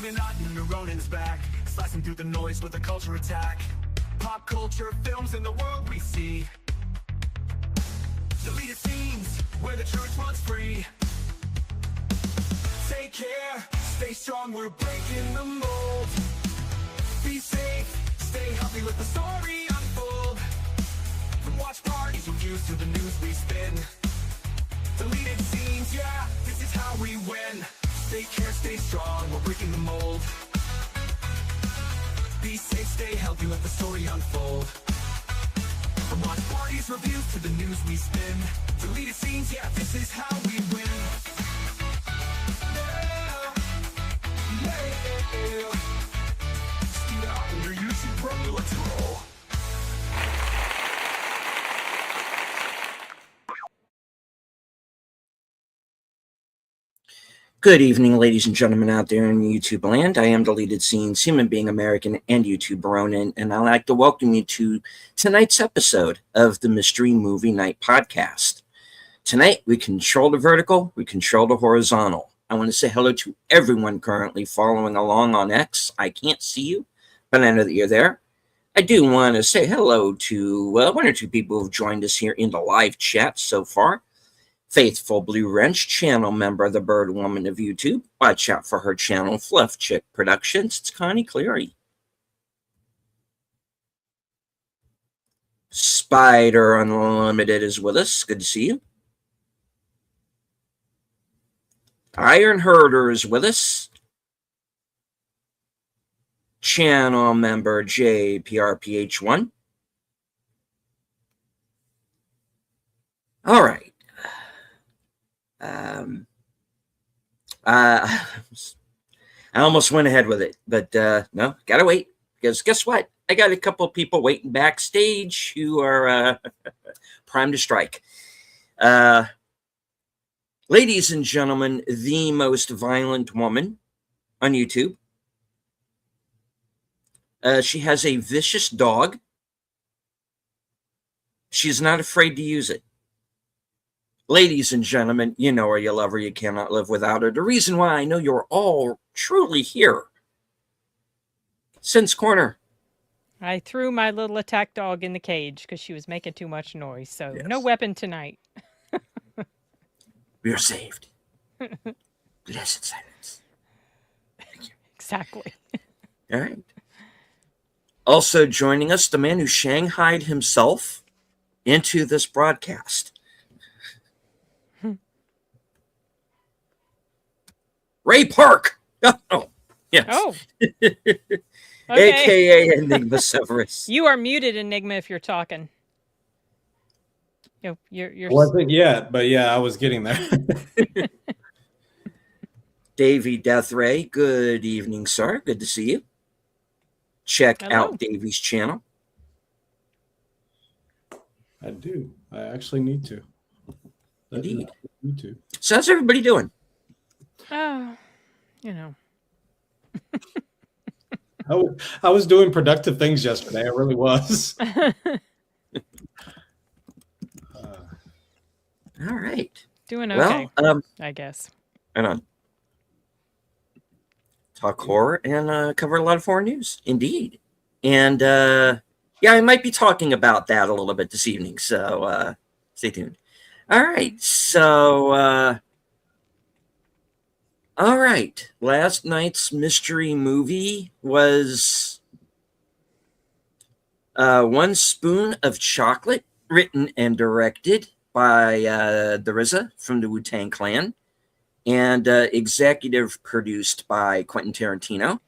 Believe it or not, new Ronin's back, slicing through the noise with a culture attack. Pop culture, films, in the world we see. Deleted scenes, where the truth runs free. Take care, stay strong, we're breaking the mold. Be safe, stay healthy, let the story unfold. From watch parties, reviews, to the news we spin. Deleted scenes, yeah, this is how we win. Take care, stay strong, we're breaking the mold. Be safe, stay healthy, let the story unfold. From watch parties, reviews, to the news we spin. Deleted scenes, yeah, this is how we win. Let's roll. Good evening, ladies and gentlemen out there in YouTube land. I am Deleted Scenes, human being American, and YouTube Ronin, and I'd like to welcome you to tonight's episode of the Mystery Movie Night Podcast. Tonight, we control the vertical, we control the horizontal. I want to say hello to everyone currently following along on X. I can't see you, but I know that you're there. I do want to say hello to one or two people who've joined us here in the live chat so far. Faithful Blue Wrench, channel member of the Bird Woman of YouTube. Watch out for her channel, Fluff Chick Productions. It's Connie Cleary. Spider Unlimited is with us. Good to see you. Iron Herder is with us. Channel member JPRPH1. All right. I almost went ahead with it, but no, gotta wait, because guess what? I got a couple of people waiting backstage who are primed to strike. Ladies and gentlemen, the most violent woman on YouTube. She has a vicious dog. She's not afraid to use it. Ladies and gentlemen, you know her, you love her, you cannot live without her. The reason why I know you're all truly here. Since Corner. I threw my little attack dog in the cage because she was making too much noise. So Yes. No weapon tonight. We are saved. Blessed silence. Thank you. Exactly. All right. Also joining us, the man who shanghaied himself into this broadcast. Ray Park. Oh, yes. Oh. Okay. AKA Enigma Severus. You are muted, Enigma, if you're talking. You're Wasn't yet, but yeah, I was getting there. Davey Deathray, good evening, sir. Good to see you. Check out Davey's channel. I do. I actually need to. Indeed. Need to. So how's everybody doing? Oh, you know. I was doing productive things yesterday. I really was. All right. Doing okay, well, I guess. Right on. Talk horror and cover a lot of foreign news. Indeed. And yeah, I might be talking about that a little bit this evening, so stay tuned. All right. So, all right. Last night's mystery movie was One Spoon of Chocolate, written and directed by the RZA from the Wu-Tang Clan, and executive produced by Quentin Tarantino.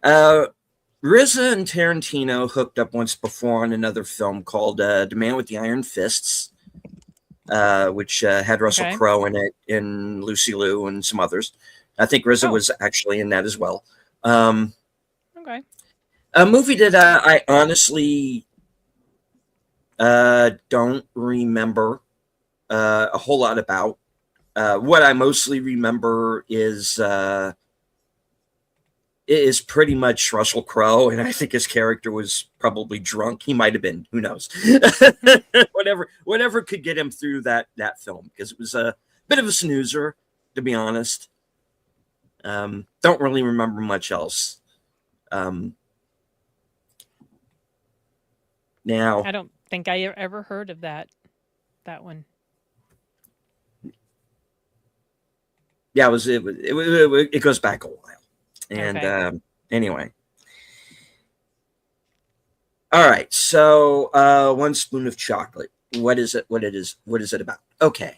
RZA and Tarantino hooked up once before on another film called The Man with the Iron Fists, which had Russell Crowe in it, and Lucy Liu, and some others. I think RZA was actually in that as well. Okay. A movie that I honestly don't remember a whole lot about. What I mostly remember is pretty much Russell Crowe, and I think his character was probably drunk. He might have been. Who knows? whatever could get him through that film, because it was a bit of a snoozer, to be honest. Don't really remember much else. Now, I don't think I ever heard of that one. yeah, it goes back a while. And Okay. anyway. All right. So, one spoon of chocolate. What is it? What is it about? Okay.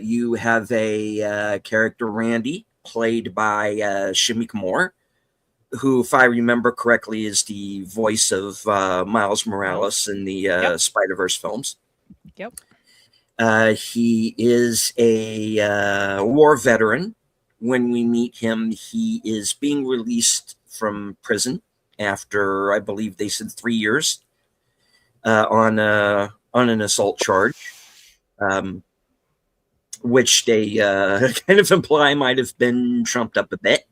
You have a character, Randy, played by Shamik Moore, who, if I remember correctly, is the voice of Miles Morales in the Yep. Spider-Verse films. Yep. He is a war veteran. When we meet him, he is being released from prison after, I believe they said 3 years on an assault charge, which they kind of imply might have been trumped up a bit.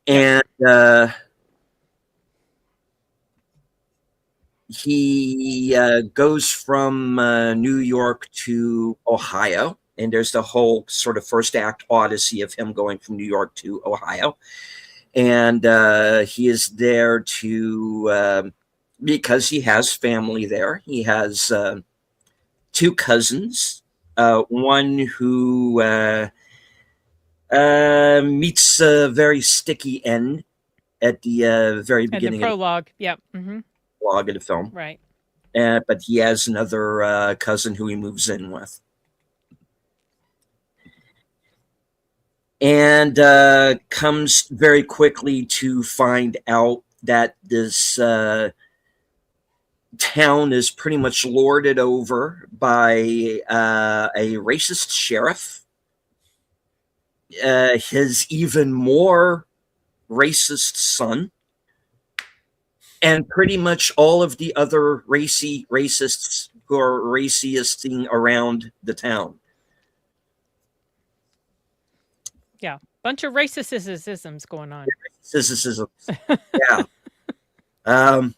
And he goes from New York to Ohio, and there's the whole sort of first act odyssey of him going from New York to Ohio. And he is there to, because he has family there. He has 2 cousins, one who meets a very sticky end at the very And the beginning prologue. Yep. Mm-hmm. of the vlog of the film. Right. But he has another cousin who he moves in with. And comes very quickly to find out that this town is pretty much lorded over by a racist sheriff. His even more racist son, and pretty much all of the other racists who are racisting around the town. Yeah. Bunch of racisms going on. Racism. Yeah.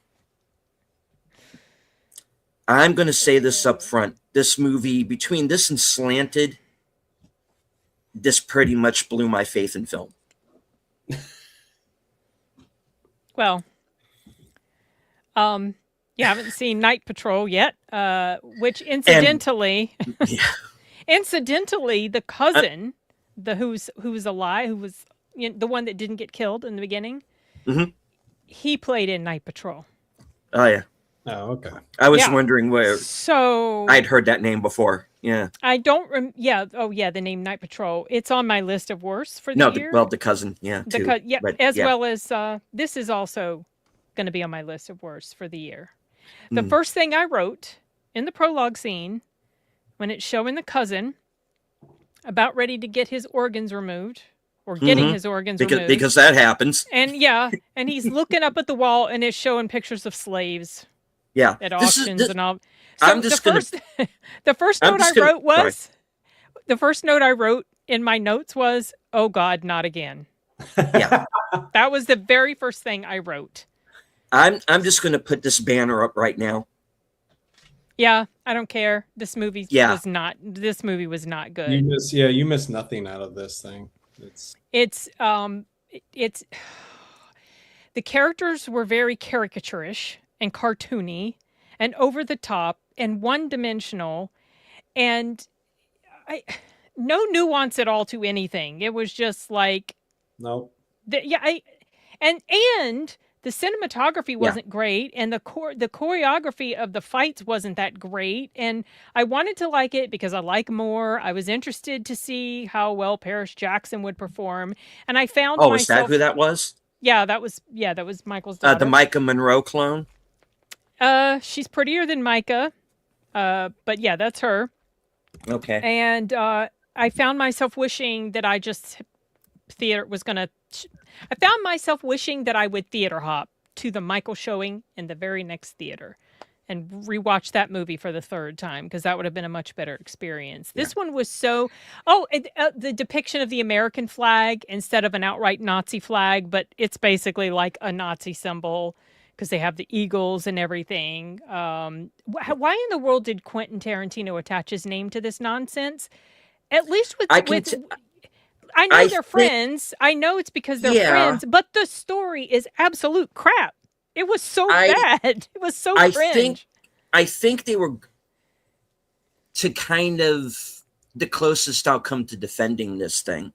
I'm going to say this up front. This movie, between this and Slanted, this pretty much blew my faith in film. Well, you haven't seen Night Patrol yet, which incidentally, incidentally, the cousin, who's alive, who was the one that didn't get killed in the beginning, he played in Night Patrol. Oh yeah. Oh, okay. I was wondering where. So I'd heard that name before. Yeah. I don't. The name Night Patrol. It's on my list of worst for the year. The cousin. Yeah. Too, well as this is also going to be on my list of worst for the year. The first thing I wrote in the prologue scene, when it's showing the cousin about ready to get his organs removed, or getting his organs removed, because that happens. And and he's looking up at the wall, and it's showing pictures of slaves. Yeah, at auctions and all. So I'm just the first note I wrote was, the first note I wrote in my notes was, "Oh God, not again." Yeah, that was the very first thing I wrote. I'm just going to put this banner up right now. Yeah, I don't care. This movie was not. This movie was not good. You miss nothing out of this thing. It's the characters were very caricaturish and cartoony and over the top and one-dimensional, and no nuance at all to anything. It was just like nope. And the cinematography wasn't great, and the choreography of the fights wasn't that great, and I wanted to like it because I like Moore. I was interested to see how well Paris Jackson would perform, and I found myself... Oh, is that who that was? Yeah, that was Michael's daughter. The Micah Monroe clone? She's prettier than Micah, but yeah, that's her. Okay. And I found myself wishing that I found myself wishing that I would theater hop to the Michael showing in the very next theater and rewatch that movie for the 3rd time, because that would have been a much better experience. This one was so... the depiction of the American flag instead of an outright Nazi flag, but it's basically like a Nazi symbol, because they have the eagles and everything. Why in the world did Quentin Tarantino attach his name to this nonsense? At least I know I they're think, friends. I know it's because they're yeah, friends, but the story is absolute crap. It was so I bad. It was so I think cringe. I think they were to kind of the closest I'll come to defending this thing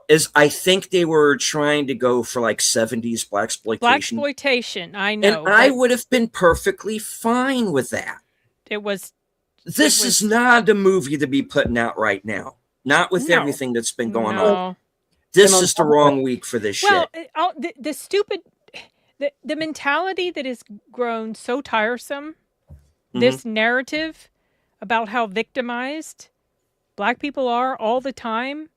is I think they were trying to go for like 70s blaxploitation, Blaxploitation, I and know, I but would have been perfectly fine with that. it was This is not a movie to be putting out right now. Not with no, everything that's been going on. no. This And on is the top of wrong week for this Well, shit. the stupid, the mentality that has grown so tiresome, Mhm. this narrative about how victimized Black people are all the time,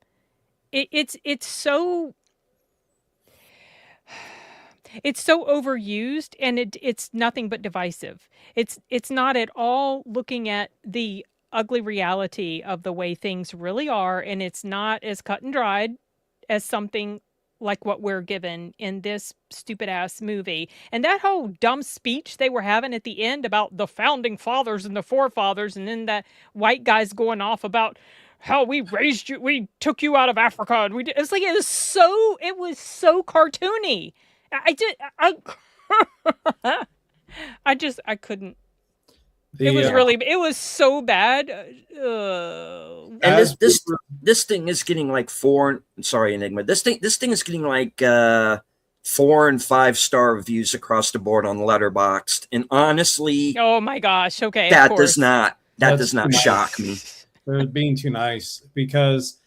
it's so overused, and it's nothing but divisive. It's not at all looking at the ugly reality of the way things really are, and it's not as cut and dried as something like what we're given in this stupid ass movie. And that whole dumb speech they were having at the end about the founding fathers and the forefathers, and then that white guy's going off about how we raised you, we took you out of Africa, and we did. It's like it was so cartoony. I did I couldn't. It was really, it was so bad. And As this thing is getting like sorry, Enigma. This thing is getting like 4 and 5-star reviews across the board on Letterboxd. And honestly, Oh my gosh. Okay, of that course. does not That's shock me. they're being too nice because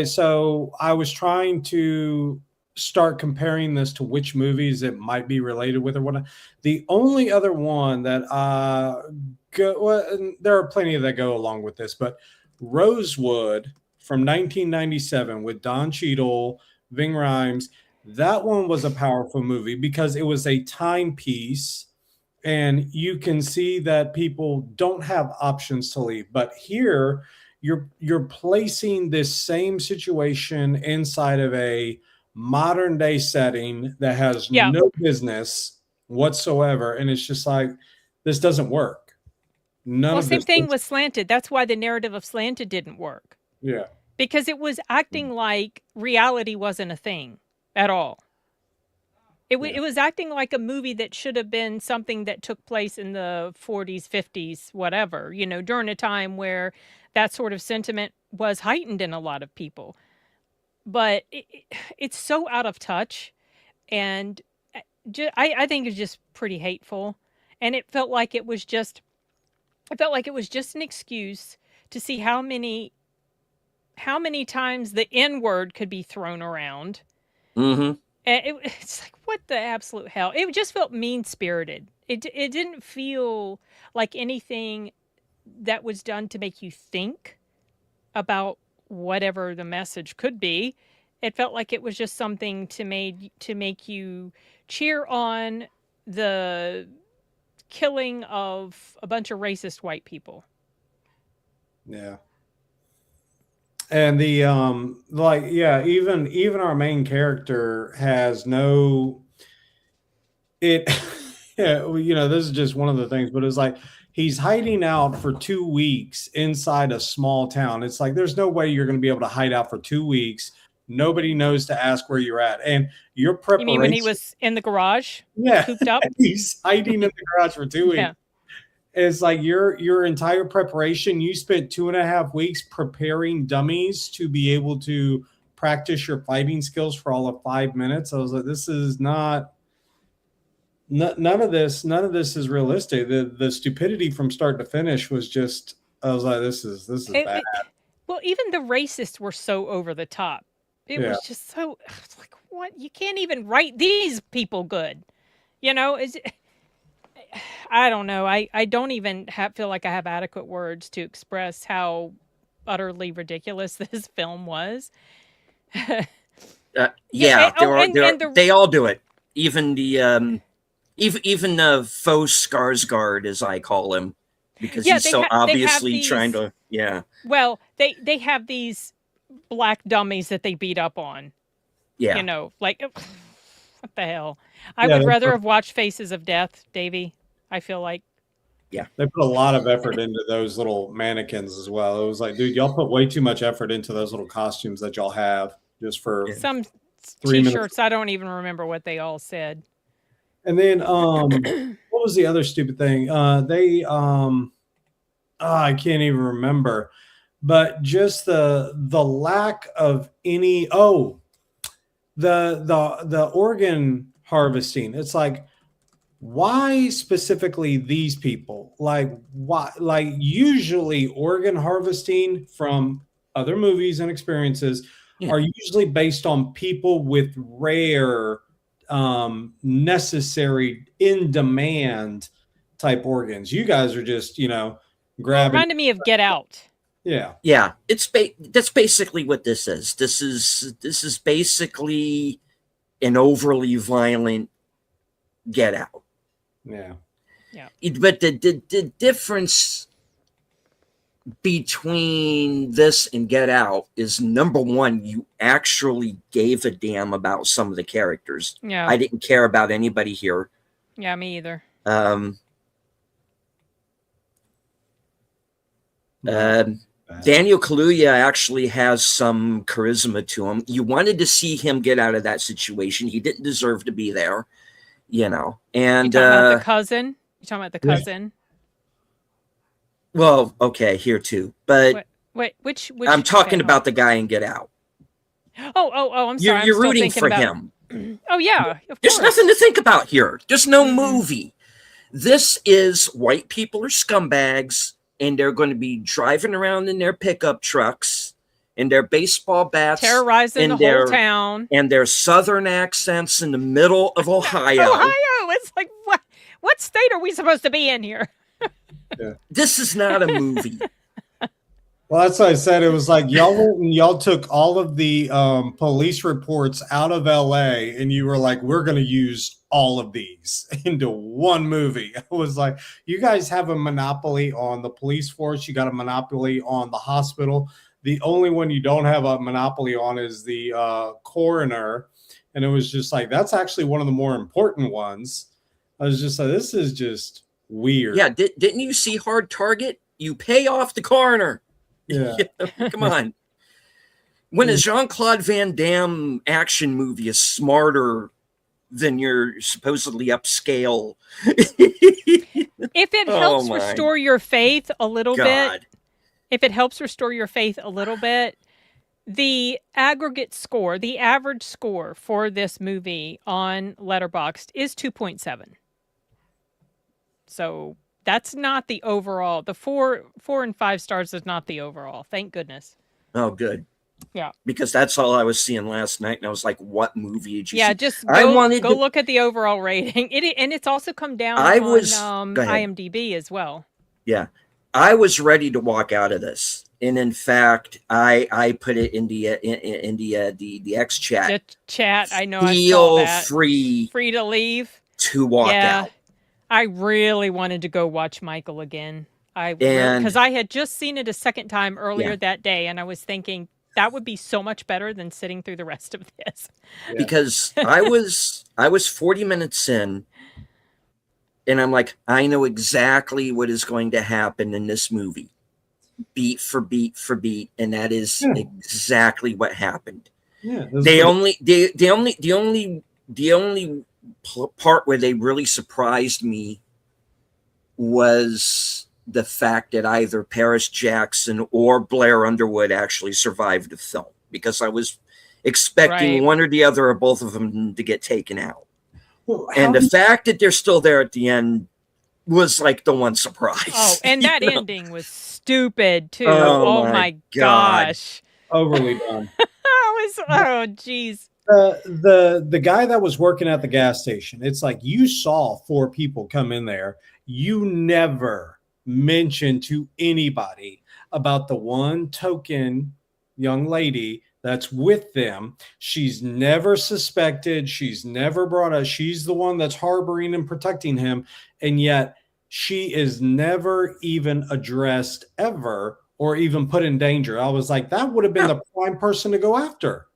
so I was trying to start comparing this to which movies it might be related with or whatnot. The only other one that there are plenty that go along with this, but Rosewood from 1997 with Don Cheadle, Ving Rhames, that one was a powerful movie because it was a timepiece, and you can see that people don't have options to leave. But here, you're placing this same situation inside of a modern day setting that has no business whatsoever, and it's just like, this doesn't work. Same thing with Slanted. That's why the narrative of Slanted didn't work. Yeah. Because it was acting like reality wasn't a thing at all. It was acting like a movie that should have been something that took place in the 40s, 50s, whatever, during a time where that sort of sentiment was heightened in a lot of people. But it's so out of touch, and I think it's just pretty hateful. And it felt like it was just an excuse to see how many times the N word could be thrown around. Mm-hmm. And it's like, what the absolute hell? It just felt mean-spirited. It didn't feel like anything that was done to make you think about whatever the message could be. It felt like it was just something to make you cheer on the killing of a bunch of racist white people. Yeah. And the even our main character has no this is just one of the things, but it's like he's hiding out for 2 weeks inside a small town. It's like there's no way you're going to be able to hide out for 2 weeks. Nobody knows to ask where you're at. And your preparation. You mean when he was in the garage? Yeah. Cooped up? He's hiding in the garage for 2 weeks. Yeah. It's like your entire preparation, you spent 2.5 weeks preparing dummies to be able to practice your fighting skills for all of 5 minutes. I was like, this is none of this is realistic. The stupidity from start to finish was just, I was like, this is bad. Well, even the racists were so over the top. It was just so, it's like, what? You can't even write these people good. I don't know. I don't even feel like I have adequate words to express how utterly ridiculous this film was. They all do it. Even the faux Skarsgård, as I call him, because he's so obviously trying to. Yeah. Well, they have these black dummies that they beat up on. Yeah. Like, what the hell? I would rather have watched Faces of Death, Davey. I feel like They put a lot of effort into those little mannequins as well. It was like, dude, y'all put way too much effort into those little costumes that y'all have just for Some 3 minutes. T-shirts, I don't even remember what they all said. And then, what was the other stupid thing? I can't even remember, but just the lack of any, the organ harvesting. It's like, why specifically these people? Like, why? Like, usually organ harvesting from other movies and experiences are usually based on people with rare, necessary, in demand type organs. You guys are just, grabbing. Reminded me of Get Out. Yeah. That's basically what this is. This is basically an overly violent Get Out. Yeah. But the difference between this and Get Out is, number one, you actually gave a damn about some of the characters. Yeah. I didn't care about anybody here. Yeah, me either. Daniel Kaluuya actually has some charisma to him. You wanted to see him get out of that situation. He didn't deserve to be there, And you talking about the cousin? You talking about the cousin? Well, okay, here too, but Wait, which I'm talking about the guy in Get Out. Oh! I'm sorry. You're rooting for him. Oh yeah, of There's course. nothing to think about here. There's no movie. This is white people are scumbags, and they're going to be driving around in their pickup trucks and their baseball bats, terrorizing the whole town, and their southern accents in the middle of Ohio. It's like, what state are we supposed to be in here? Yeah. This is not a movie. Well, that's what I said. It was like y'all went and y'all took all of the police reports out of LA, and you were like, we're going to use all of these into one movie. It was like, you guys have a monopoly on the police force. You got a monopoly on the hospital. The only one you don't have a monopoly on is the coroner. And it was just like, that's actually one of the more important ones. I was just like, this is just weird. Yeah, didn't you see Hard Target? You pay off the coroner. Yeah. Come on. When a Jean-Claude Van Damme action movie is smarter than your supposedly upscale. If it helps restore your faith a little bit, the aggregate score, the average score for this movie on Letterboxd is 2.7. So that's not the overall. The 4 and 5 stars is not the overall. Thank goodness. Oh, good. Yeah. Because that's all I was seeing last night, and I was like, what movie did you see? Just go look at the overall rating. And it's also come down on IMDb as well. Yeah. I was ready to walk out of this. And in fact, I put it in the X chat. The chat, I know. Feel I saw that. free to leave. To walk out. I really wanted to go watch Michael again. Because I had just seen it a second time earlier that day, and I was thinking that would be so much better than sitting through the rest of this. Yeah. Because I was 40 minutes in, and I'm like, I know exactly what is going to happen in this movie, beat for beat for beat, and that is exactly what happened. Yeah, the only part where they really surprised me was the fact that either Paris Jackson or Blair Underwood actually survived the film, because I was expecting one or the other or both of them to get taken out. Well, and the fact that they're still there at the end was like the one surprise. Oh, and that ending was stupid too. Oh my gosh. Overly done. Geez. The guy that was working at the gas station, it's like, you saw 4 people come in there. You never mentioned to anybody about the one token young lady that's with them. She's never suspected. She's never brought up. She's the one that's harboring and protecting him. And yet she is never even addressed ever, or even put in danger. I was like, that would have been the prime person to go after.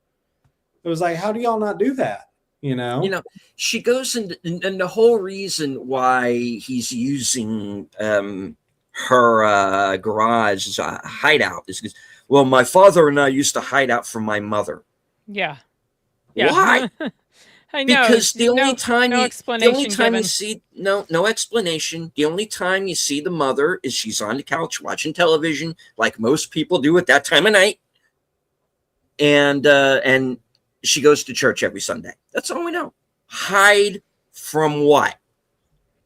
It was like, how do y'all not do that? You know? You know, she goes and the whole reason why he's using her garage as a hideout is because, well, my father and I used to hide out from my mother. Yeah. Why? I know. Because the only time no you explanation given. see no explanation. The only time you see the mother is she's on the couch watching television, like most people do at that time of night, and she goes to church every Sunday. That's all we know. Hide from what?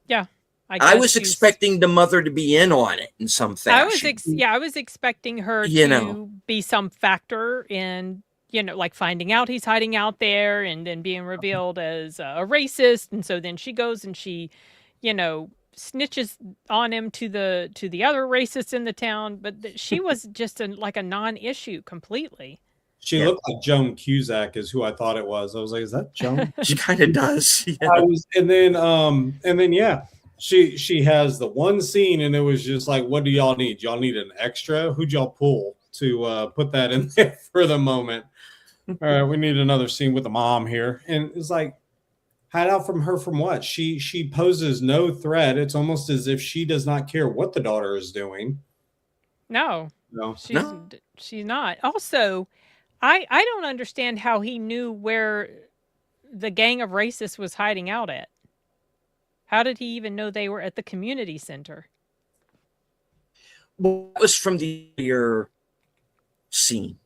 Yeah. I was expecting the mother to be in on it in some fashion. I was expecting her You to know. be some factor in, like finding out he's hiding out there and then being revealed as a racist. And so then she goes and she, snitches on him to the other racists in the town. But she was just like a non-issue completely. She looked like Joan Cusack is who I thought it was. I was like, is that Joan? She kind of does. Yeah. And then yeah, she has the one scene, and it was just like, what do y'all need? Y'all need an extra? Who'd y'all pull to put that in there for the moment? All right, we need another scene with the mom here, and it's like, hide out from her from what? She poses no threat. It's almost as if she does not care what the daughter is doing. No, she's not. Also, I don't understand how he knew where the gang of racists was hiding out at. How did he even know they were at the community center? Well, it was from the earlier scene,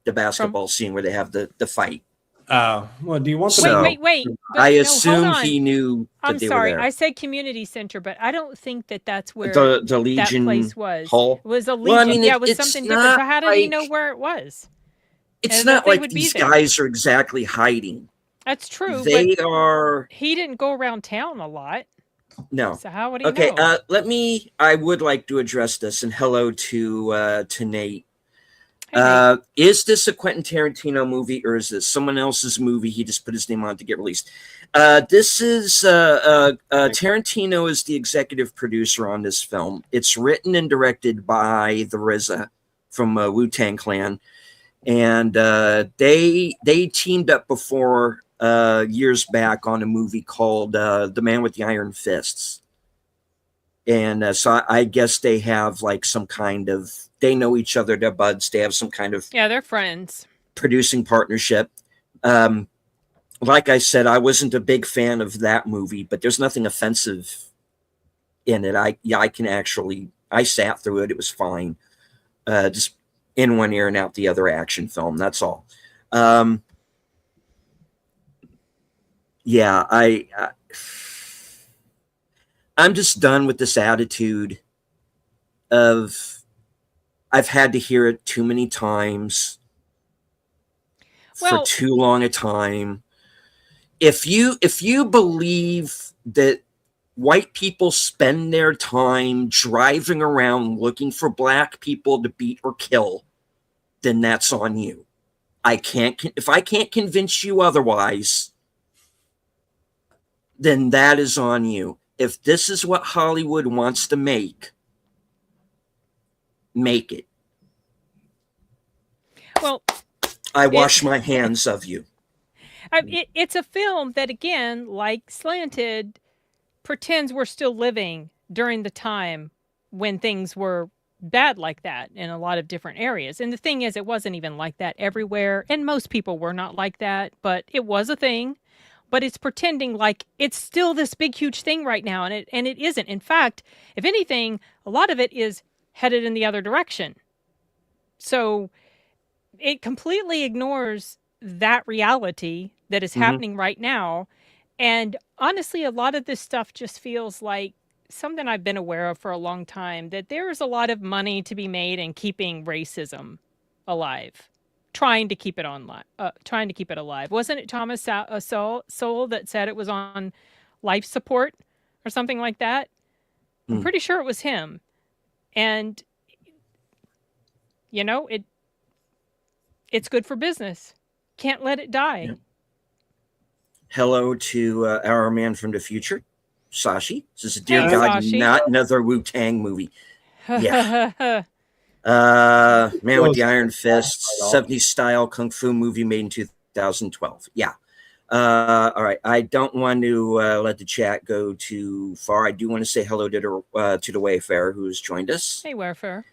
the basketball scene where they have the fight. Well, do you want the wait? I assume he knew. I'm sorry, I said community center, but I don't think that's where the Legion that place was. Hall? It was a Legion. Well, I mean, it was something different. So how did he know where it was? It's not like these guys are exactly hiding. That's true. They are. He didn't go around town a lot. No. So how would he know? I would like to address this, and hello to Nate. Hey, Nate. Is this a Quentin Tarantino movie, or is this someone else's movie? He just put his name on to get released. This is Tarantino is the executive producer on this film. It's written and directed by the RZA from Wu-Tang Clan. And they teamed up before years back on a movie called The Man with the Iron Fists. And so I guess they have like some kind of, they know each other, they're buds, they have some kind of... Yeah, they're friends. Producing partnership. Like I said, I wasn't a big fan of that movie, but there's nothing offensive in it. I sat through it, it was fine. Just in one ear and out the other action film. That's all. I'm just done with this attitude of I've had to hear it too many times for too long a time. If you believe that white people spend their time driving around looking for black people to beat or kill, then that's on you. If I can't convince you otherwise, then that is on you. If this is what Hollywood wants to make it. Well, I wash my hands of you. It's a film that, again, like Slanted, pretends we're still living during the time when things were bad like that in a lot of different areas. And the thing is, it wasn't even like that everywhere. And most people were not like that, but it was a thing. But it's pretending like it's still this big, huge thing right now. And it isn't. In fact, if anything, a lot of it is headed in the other direction. So it completely ignores that reality that is happening right now. And honestly, a lot of this stuff just feels like something I've been aware of for a long time, that there's a lot of money to be made in keeping racism alive, trying to keep it alive. Wasn't it Thomas Sowell that said it was on life support or something like that? I'm pretty sure it was him. And, it's good for business. Can't let it die. Yeah. Hello to our man from the future, Sashi. This is dear God, Sashi. Not another Wu-Tang movie. Yeah. Man with the Iron Fist, 70s style kung fu movie made in 2012. Yeah. All right. I don't want to let the chat go too far. I do want to say hello to the Wayfarer who's joined us. Hey, Wayfarer.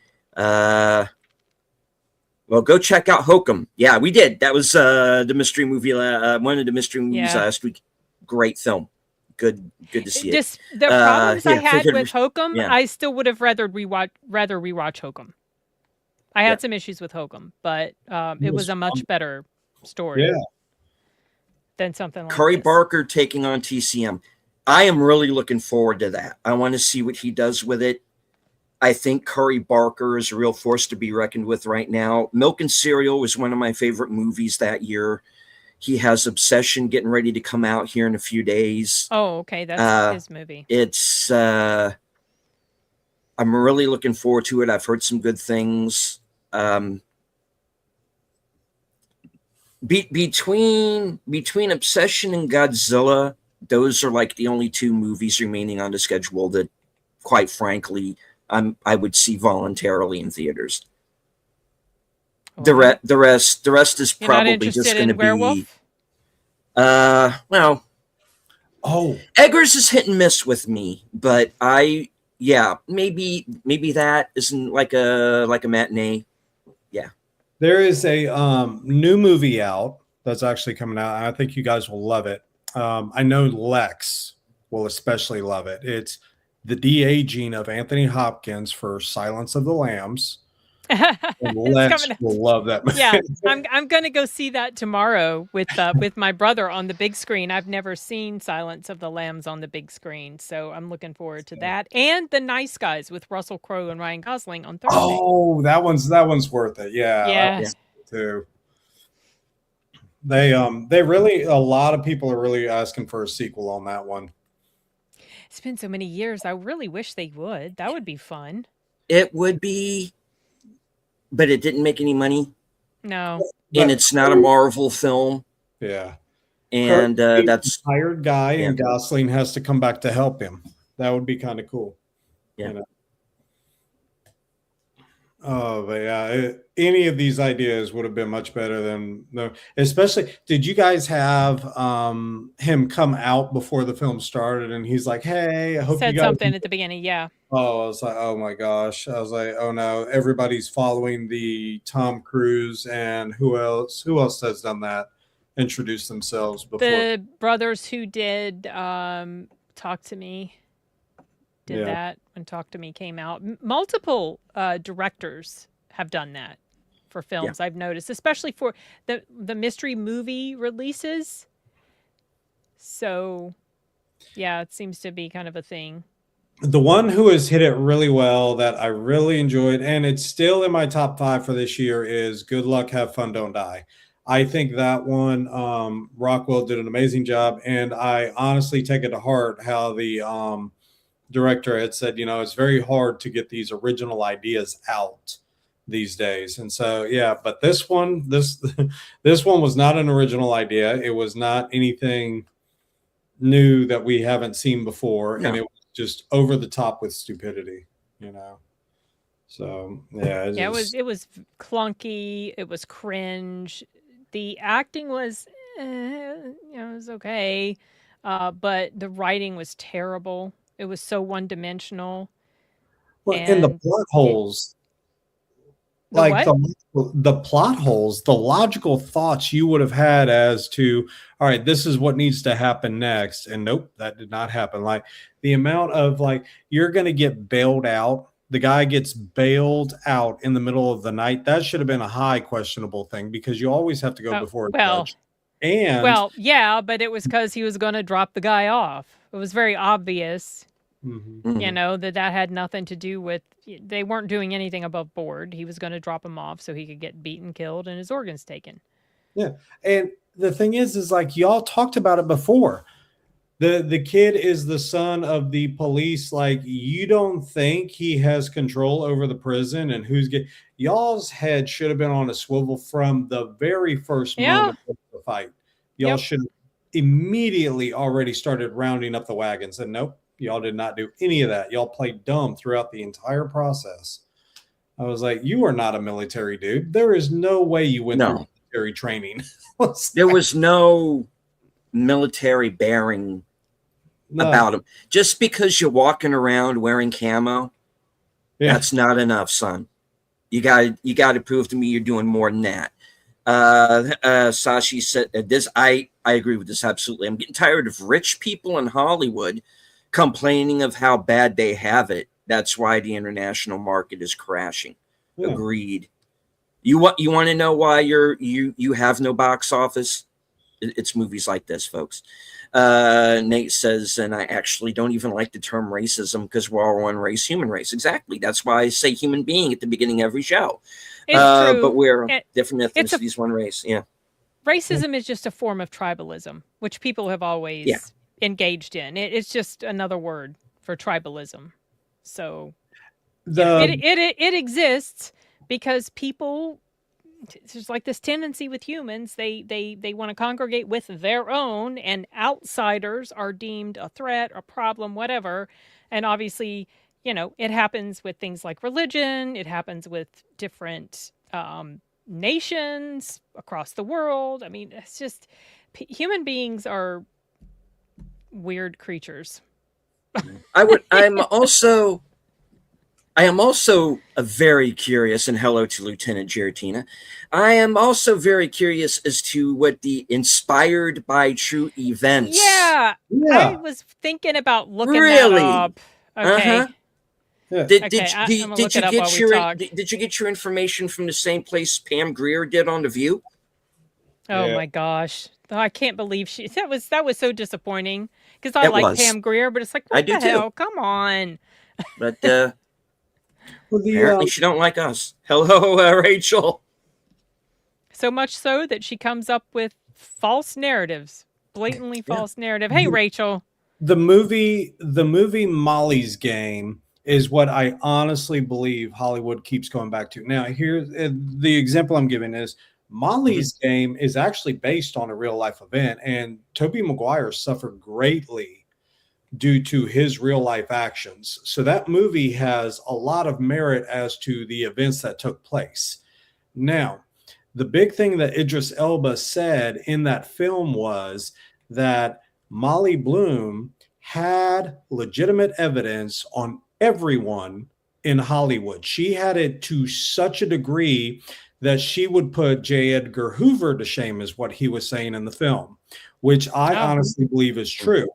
Well, go check out Hokum. Yeah, we did. That was the mystery movie, one of the mystery movies last week. Great film. Good to see it. Just the problems I had with Yeah. Hokum, I still would have rather rewatch Hokum. I had some issues with Hokum, but it was a much better story than something like Curry this. Barker taking on TCM. I am really looking forward to that. I want to see what he does with it. I think Curry Barker is a real force to be reckoned with right now. Milk and Cereal was one of my favorite movies that year. He has Obsession getting ready to come out here in a few days. Oh, okay. That's his movie. It's I'm really looking forward to it. I've heard some good things. Between Obsession and Godzilla, those are like the only two movies remaining on the schedule that, quite frankly, I would see voluntarily in theaters. The rest is probably just going to be. Well, Eggers is hit and miss with me, but maybe that isn't like a matinee. Yeah, there is a new movie out that's actually coming out, and I think you guys will love it. I know Lex will especially love it. It's the de-aging of Anthony Hopkins for Silence of the Lambs. And Lex will love that movie. Yeah, I'm going to go see that tomorrow with my brother on the big screen. I've never seen Silence of the Lambs on the big screen, so I'm looking forward to that. And The Nice Guys with Russell Crowe and Ryan Gosling on Thursday. Oh, that one's worth it. Yeah. Too. They really, a lot of people are really asking for a sequel on that one. It's been so many years. I really wish they would. That would be fun. It would be, but it didn't make any money. No. And it's not a Marvel film. Yeah. And that's a hired guy, and Gosling has to come back to help him. That would be kind of cool. Yeah. You know? Oh, but yeah, any of these ideas would have been much better than especially. Did you guys have him come out before the film started, and he's like, "Hey, I hope said you guys something at the beginning." Yeah. Oh, I was like, oh my gosh. I was like, oh no, everybody's following the Tom Cruise, and who else has done that? Introduce themselves before. The brothers who did Talk to Me did that when Talk to Me came out. Multiple directors have done that for films. I've noticed, especially for the mystery movie releases. So, yeah, it seems to be kind of a thing. The one who has hit it really well that I really enjoyed, and it's still in my top 5 for this year, is Good Luck, Have Fun, Don't Die. I think that one, Rockwell did an amazing job, and I honestly take it to heart how the director had said, it's very hard to get these original ideas out these days. And so, yeah, but this one was not an original idea. It was not anything new that we haven't seen before. No. And it was just over the top with stupidity, So, yeah. It was clunky. It was cringe. The acting was, it was okay. But the writing was terrible. It was so one-dimensional. Well, and the plot holes, the plot holes, the logical thoughts you would have had as to, all right, this is what needs to happen next. And nope, that did not happen. Like the amount of you're going to get bailed out. The guy gets bailed out in the middle of the night. That should have been a high questionable thing because you always have to go before a judge. Yeah, but it was because he was going to drop the guy off. It was very obvious, that had nothing to do with, they weren't doing anything above board. He was going to drop him off so he could get beaten, killed, and his organs taken. Yeah. And the thing is y'all talked about it before. The kid is the son of the police. You don't think he has control over the prison and y'all's head should have been on a swivel from the very first moment of the fight. Y'all should have immediately already started rounding up the wagons. And nope, y'all did not do any of that. Y'all played dumb throughout the entire process. I was like, you are not a military dude. There is no way you went through military training. There was no military bearing No. about him. Just because you're walking around wearing camo, that's not enough, son. You got to prove to me you're doing more than that. Sashi said this. I agree with this absolutely. I'm getting tired of rich people in Hollywood complaining of how bad they have it. That's why the international market is crashing. Yeah. Agreed. You want to know why you have no box office? It's movies like this, folks. Nate says, and I actually don't even like the term racism because we're all one race, human race. Exactly. That's why I say human being at the beginning of every show. It's true. But we're different ethnicities, one race. Yeah. Racism is just a form of tribalism, which people have always engaged in. It's just another word for tribalism. So it exists because people, there's like this tendency with humans, they want to congregate with their own, and outsiders are deemed a threat, a problem, whatever. And obviously, it happens with things like religion. It happens with different nations across the world. I mean, it's just human beings are weird creatures. I am also very curious, and hello to Lieutenant Giratina. I am also very curious as to what the inspired by true events. Yeah. I was thinking about looking that up. Okay. Uh-huh. Yeah. Did you get your information from the same place Pam Grier did on The View? Oh my gosh. I can't believe that was so disappointing because I like Pam Grier, but it's like, what the hell? Come on. But apparently she don't like us. Hello, Rachel. So much so that she comes up with false narratives, blatantly false narrative. Hey, Rachel. The movie Molly's Game is what I honestly believe Hollywood keeps going back to. Now, here's the example I'm giving is Molly's Game is actually based on a real life event, and Tobey Maguire suffered greatly due to his real life actions. So that movie has a lot of merit as to the events that took place. Now, the big thing that Idris Elba said in that film was that Molly Bloom had legitimate evidence on everyone in Hollywood. She had it to such a degree that she would put J. Edgar Hoover to shame, is what he was saying in the film, which I honestly believe is true.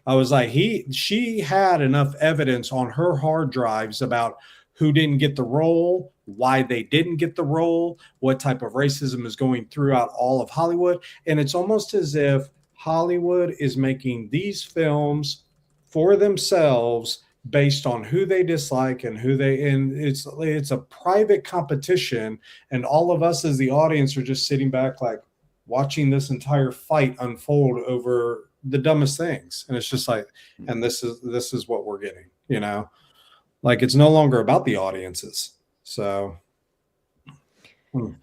I was like, she had enough evidence on her hard drives about who didn't get the role, why they didn't get the role, what type of racism is going throughout all of Hollywood. And it's almost as if Hollywood is making these films for themselves based on who they dislike and it's a private competition, and all of us as the audience are just sitting back like watching this entire fight unfold over the dumbest things. And it's just like, and this is what we're getting, like it's no longer about the audiences. So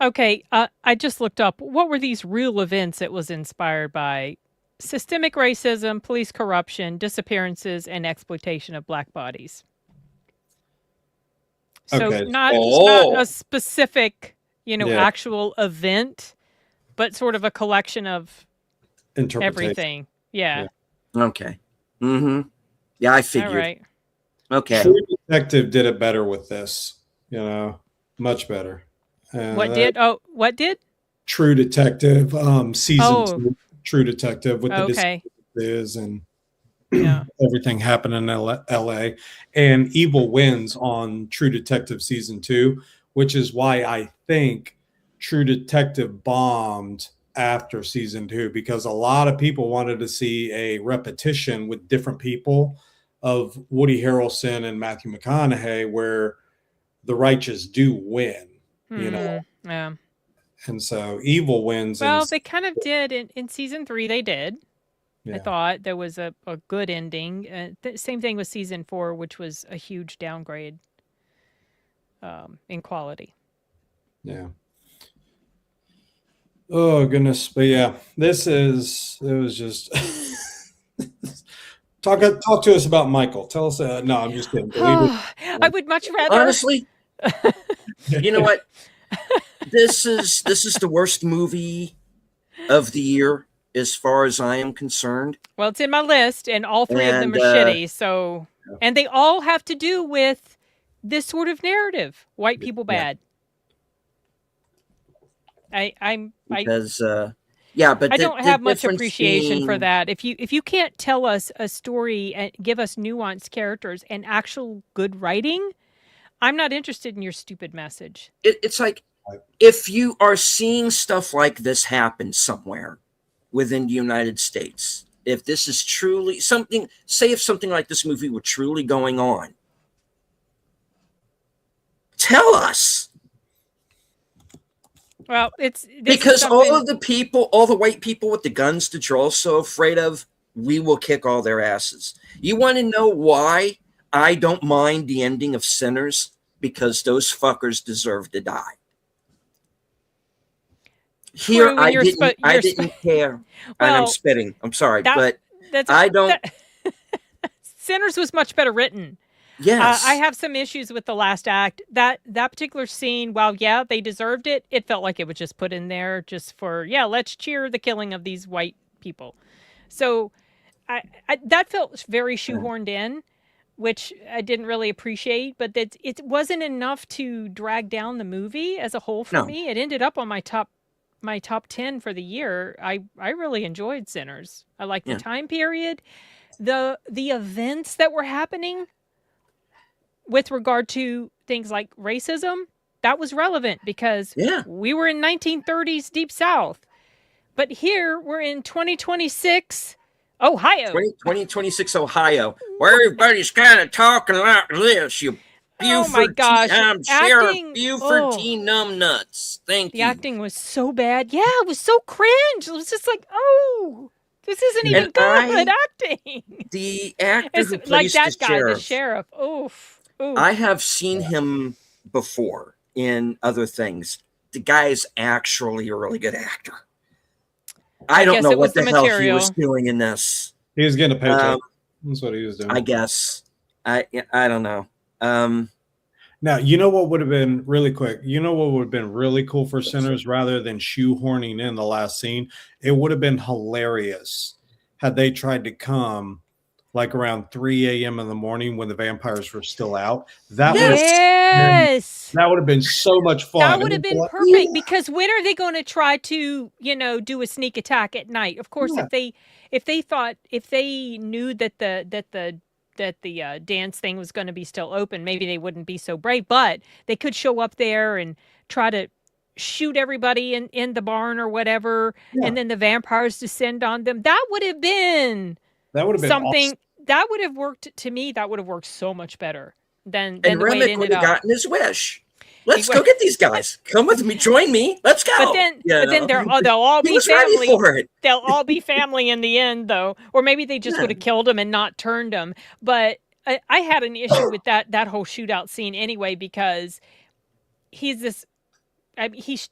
okay, I just looked up what were these real events it was inspired by. Systemic racism, police corruption, disappearances, and exploitation of Black bodies. So not a specific, actual event, but sort of a collection of everything. Yeah. Okay. Mm-hmm. Yeah, I figured. All right. Okay. True Detective did it better with this, much better. What did? True Detective, season 2. True Detective with the is and everything happening in LA, and Evil wins on True Detective season 2, which is why I think True Detective bombed after season 2, because a lot of people wanted to see a repetition with different people of Woody Harrelson and Matthew McConaughey, where the righteous do win, Yeah. And so Evil wins. Well, they kind of did in season 3. They did. Yeah. I thought there was a good ending. Same thing with season 4, which was a huge downgrade in quality. Yeah. Oh goodness, but yeah, it was just talk to us about Michael. Tell us. No, I'm just kidding. I would much rather. Honestly, you know what? This is the worst movie of the year. as far as I am concerned. Well, it's in my list, and all three of them are shitty. So, and they all have to do with this sort of narrative: white people bad. But I don't have much appreciation for that. If you can't tell us a story and give us nuanced characters and actual good writing, I'm not interested in your stupid message. It's like, if you are seeing stuff like this happen somewhere within the United States, if this is truly something, say if something like this movie were truly going on, tell us. Well, because all of the people, all the white people with the guns that you're also afraid of, we will kick all their asses. You want to know why I don't mind the ending of Sinners? Because those fuckers deserve to die. Here, True, I didn't care. And I'm spitting. I'm sorry, but I don't. Sinners was much better written. Yes. I have some issues with the last act. That particular scene, while, yeah, they deserved it, it felt like it was just put in there just for, yeah, let's cheer the killing of these white people. So I that felt very shoehorned in, which I didn't really appreciate, but it wasn't enough to drag down the movie as a whole for me. It ended up on my top 10 for the year. I really enjoyed Sinners. I liked the time period, the events that were happening with regard to things like racism. That was relevant because we were in 1930s Deep South, but here we're in 2026 Ohio. 2026 Ohio, where everybody's kind of talking like this. You Oh my gosh. Sheriff Buford T. Numbnuts. Thank you. The acting was so bad. Yeah, it was so cringe. It was just like, oh, this isn't even good acting. The actor who plays like that the guy, sheriff, the sheriff. Oof. I have seen him before in other things. The guy's actually a really good actor. I don't know what the hell he was doing in this. He was getting a paycheck. That's what he was doing. I guess. I don't know. Now, you know what would have been really quick? You know what would have been really cool for Sinners rather than shoehorning in the last scene? It would have been hilarious had they tried to come like around 3 a.m. in the morning when the vampires were still out. That would have been so much fun. That would have been perfect because when are they going to try to, do a sneak attack at night? Of course, if they knew that the dance thing was going to be still open, maybe they wouldn't be so brave, but they could show up there and try to shoot everybody in the barn or whatever. And then the vampires descend on them. That would have been something awesome. That would have worked to me. That would have worked so much better than the way it ended up. Would have gotten his wish. Let's go get these guys. Come with me. Join me. Let's go. But then they'll all be family. They'll all be family in the end, though. Or maybe they just would have killed him and not turned him. But I had an issue with that whole shootout scene anyway because he's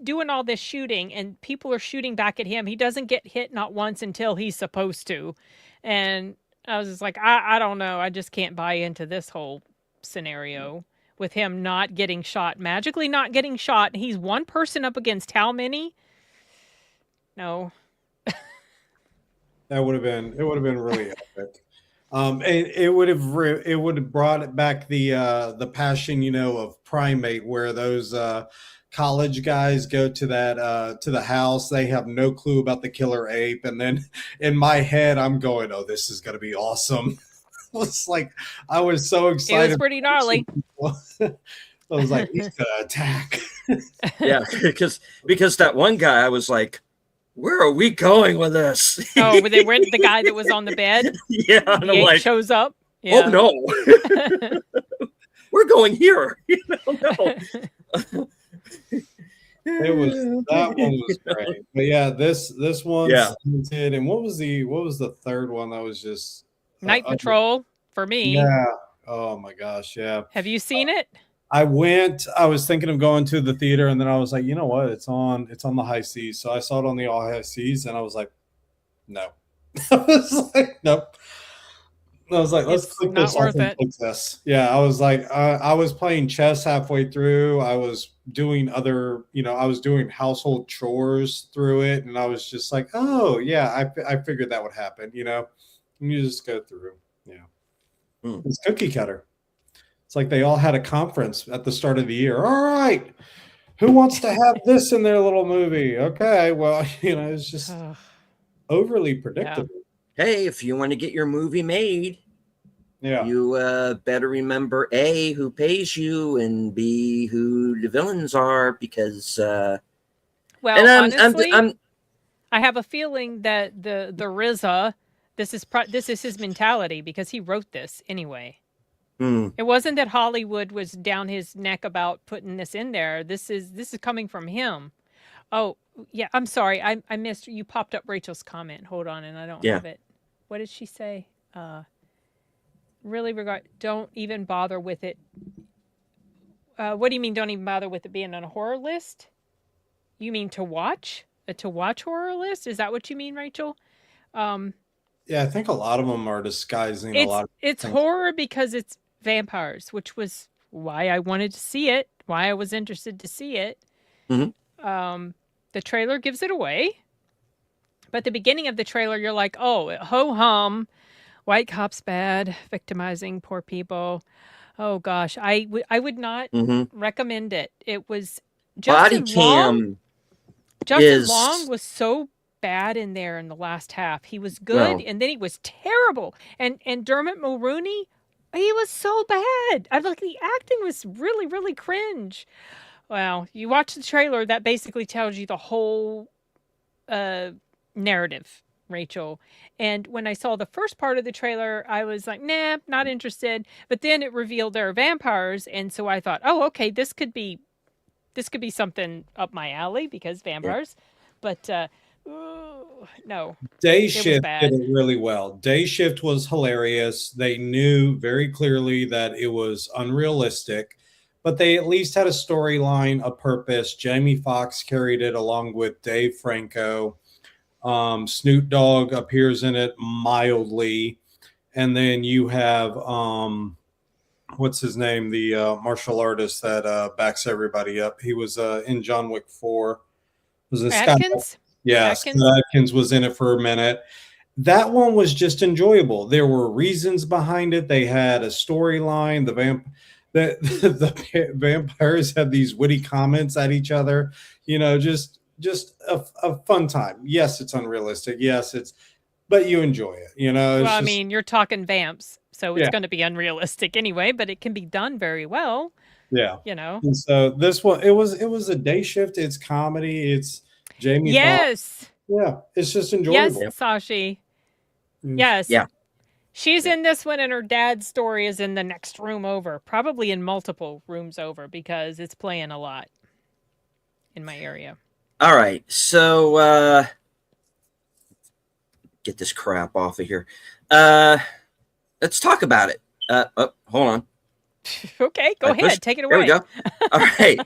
doing all this shooting and people are shooting back at him. He doesn't get hit not once until he's supposed to. And I was just like, I don't know. I just can't buy into this whole scenario with him magically not getting shot. He's one person up against how many? No. It would have been really epic. And it would have brought it back the passion, of Primate, where those college guys go to the house. They have no clue about the killer ape, and then in my head I'm going, oh, this is going to be awesome. It's like I was so excited. It was pretty gnarly. I was like, he's gonna attack. Yeah, because that one guy, I was like, where are we going with this? Oh, but they were the guy that was on the bed. Yeah, and I'm like, shows up. Yeah. Oh no, we're going here. No. That one was great. But yeah, this one did. And what was the third one that was just Night Patrol for me? Yeah. Oh my gosh, yeah. Have you seen it? I was thinking of going to the theater, and then I was like, you know what? It's on the high seas. So I saw it on the all high seas, and I was like, no. I was like, nope. I was like, let's It's click not this. I worth can it. click this. Yeah, I was like, I was playing chess halfway through. I was doing other, I was doing household chores through it, and I was just like, oh yeah, I figured that would happen. And you just go through. Yeah, Mm. it's cookie cutter. It's like they all had a conference at the start of the year. All right, who wants to have this in their little movie? Okay, well, it's just Ugh, overly yeah. predictable. Hey, if you want to get your movie made, Yeah. you better remember A, who pays you, and B, who the villains are, because and Well, honestly, I'm I have a feeling that the RZA, this is his mentality because he wrote this anyway. hmm, It wasn't that Hollywood was down his neck about putting this in there. This is coming from him. Oh, yeah, I'm sorry. I missed you popped up Rachel's comment. Hold on, and I don't yeah. have it. What did she say? Really don't even bother with it. What do you mean don't even bother with it being on a horror list? You mean to watch? A to watch horror list? Is that what you mean, Rachel? Um, Yeah, I think a lot of them are disguising a lot of it's things. horror because it's vampires, which was why I wanted to see it, why I was interested to see it. Mhm. The trailer gives it away, but the beginning of the trailer, you're like, oh, ho hum, white cops bad, victimizing poor people. Oh gosh, I would not Hmm. recommend it. It was Body Justin Long. cam Justin Long is, was so bad in there in the last half. He was good, well, and then he was terrible. And Dermot Mulroney, he was so bad. I like the acting was really really cringe. Well, you watch the trailer, that basically tells you the whole narrative, Rachel. And when I saw the first part of the trailer, I was like, nah, not interested. But then it revealed there are vampires, and so I thought, oh, okay, this could be something up my alley because yeah. vampires. But no, Day it was Shift did bad. it really well. Day Shift was hilarious. They knew very clearly that it was unrealistic, but they at least had a storyline, a purpose. Jamie Foxx carried it along with Dave Franco. Snoop Dogg appears in it mildly. And then you have what's his name, the martial artist that backs everybody up. He was in John Wick 4. Was this Scott? Atkins, Yeah, Atkins. Scott Atkins was in it for a minute. That one was just enjoyable. There were reasons behind it. They had a storyline. The vampires had these witty comments at each other. Just a fun time. Yes, it's unrealistic. Yes, but you enjoy it. Well, It's I just mean, you're talking vamps, so it's yeah, going to be unrealistic anyway. But it can be done very well. yeah. You know. And so this one, it was a day shift. It's comedy. It's Jamie Foxx. Yes. Yeah, it's just Yes, enjoyable. Yep. Sashi. Mm. Yes. Yeah. She's Yeah. in this one, and her dad's story is in the next room over, probably in multiple rooms over, because it's playing a lot in my area. All right. So get this crap off of here. Let's talk about it. Hold on. Okay, go ahead. Take it There we away. go. All right.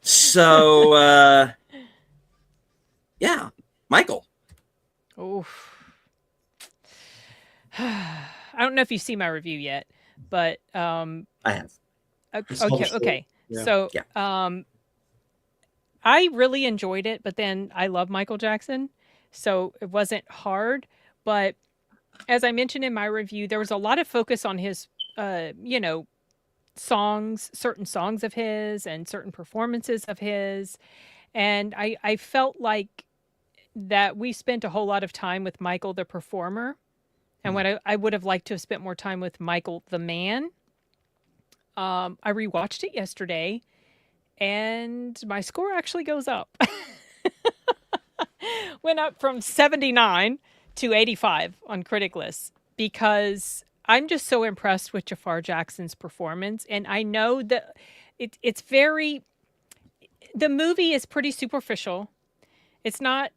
So yeah, Michael. Oof. I don't know if you see my review yet, but I have. okay. Yeah. So Yeah. I really enjoyed it, but then I love Michael Jackson, so it wasn't hard. But as I mentioned in my review, there was a lot of focus on his, songs, certain songs of his, and certain performances of his, and I felt like that we spent a whole lot of time with Michael the performer, and what I would have liked to have spent more time with Michael the man. I rewatched it yesterday, and my score actually goes up. Went up from 79 to 85 on critic lists because I'm just so impressed with Jafar Jackson's performance, and I know that it's very. The movie is pretty superficial. It's not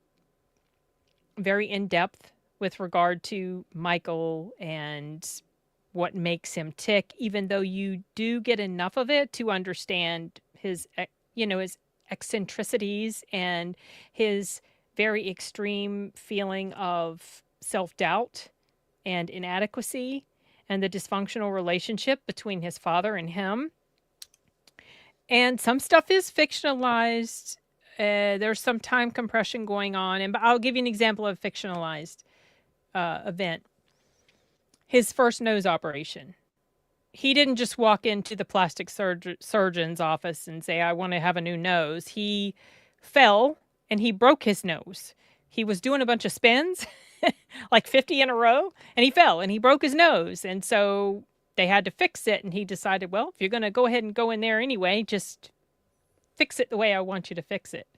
very in depth with regard to Michael and what makes him tick, even though you do get enough of it to understand his eccentricities and his very extreme feeling of self-doubt and inadequacy. and the dysfunctional relationship between his father and him. And some stuff is fictionalized. There's some time compression going on. And I'll give you an example of fictionalized event. His first nose operation. He didn't just walk into the plastic surgeon's office and say, I want to have a new nose. He fell and he broke his nose. He was doing a bunch of spins, like 50 in a row, and he fell and he broke his nose. And so they had to fix it. And he decided, well, if you're going to go ahead and go in there anyway, just fix it the way I want you to fix it.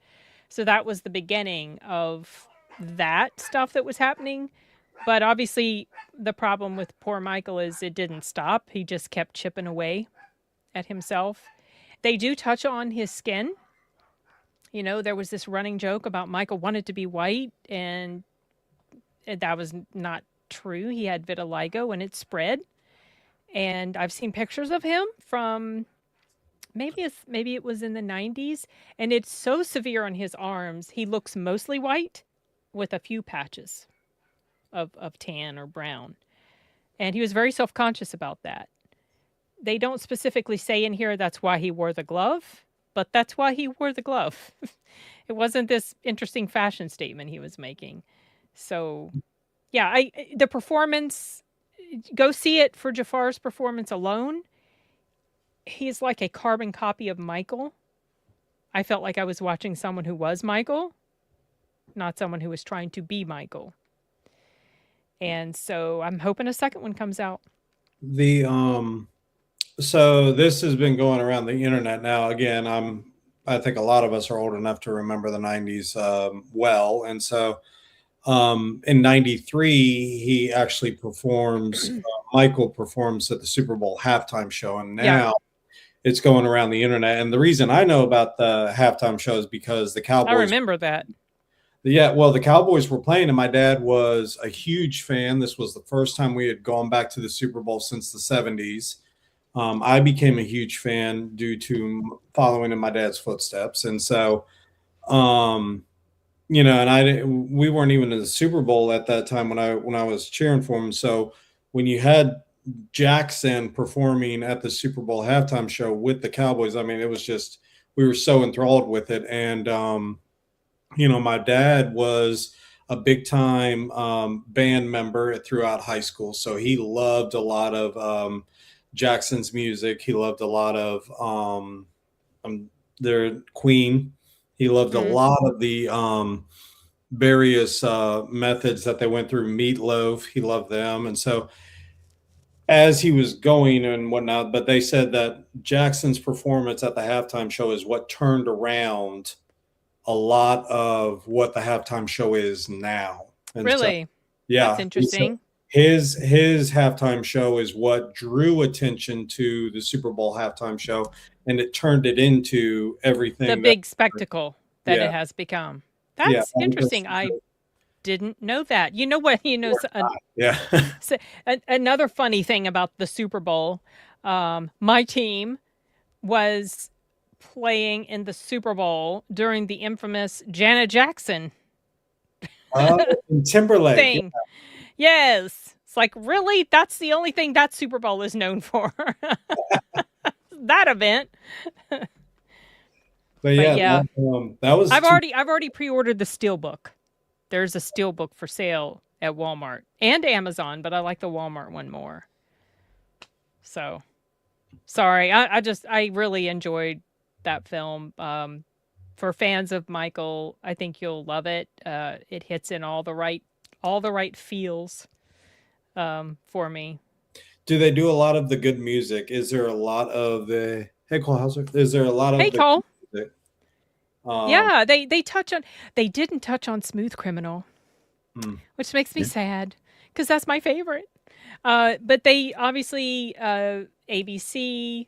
So that was the beginning of that stuff that was happening. But obviously, the problem with poor Michael is it didn't stop. He just kept chipping away at himself. They do touch on his skin. You know, there was this running joke about Michael wanted to be white, and that was not true. He had vitiligo, and it spread. And I've seen pictures of him from maybe it was in the 90s, and it's so severe on his arms. He looks mostly white with a few patches of tan or brown. And he was very self-conscious about that. They don't specifically say in here that's why he wore the glove, but that's why he wore the glove. It wasn't this interesting fashion statement he was making. So, yeah, the performance, go see it for Jafar's performance alone. He's like a carbon copy of Michael. I felt like I was watching someone who was Michael, not someone who was trying to be Michael. And so I'm hoping a second one comes out. So this has been going around the internet now. Again, I think a lot of us are old enough to remember the 90s well. And so in 93, he actually performs, Michael performs at the Super Bowl halftime show. And now it's going around the internet. And the reason I know about the halftime show is because the Cowboys. I remember that. Yeah, well, the Cowboys were playing, and my dad was a huge fan. This was the first time we had gone back to the Super Bowl since the 70s. I became a huge fan due to following in my dad's footsteps. And so, you know, and we weren't even in the Super Bowl at that time when I was cheering for him. So when you had Jackson performing at the Super Bowl halftime show with the Cowboys, I mean, it was just, we were so enthralled with it. And, you know, my dad was a big time band member throughout high school. So he loved a lot of Jackson's music. He loved a lot of their Queen. He loved a lot of the various methods that they went through. Meatloaf, he loved them. And so as he was going and whatnot, but they said that Jackson's performance at the halftime show is what turned around a lot of what the halftime show is now. And really? So, yeah. That's interesting. His halftime show is what drew attention to the Super Bowl halftime show, and it turned it into everything. The big spectacle that it has become. That's interesting. I didn't know that. You know what? You know, so another funny thing about the Super Bowl, my team was playing in the Super Bowl during the infamous Janet Jackson Timberlake thing. Yeah. Yes. It's like, really? That's the only thing that Super Bowl is known for. That event. But yeah, that was. I've already pre-ordered the Steelbook. There's a Steelbook for sale at Walmart and Amazon, but I like the Walmart one more. So, sorry. I really enjoyed that film. For fans of Michael, I think you'll love it. It hits in all the right feels for me. Do they do a lot of the good music? Is there a lot of the Cole Hauser? Is there a lot of Cole? Music? Yeah, they didn't touch on Smooth Criminal, which makes me sad because that's my favorite. But they obviously ABC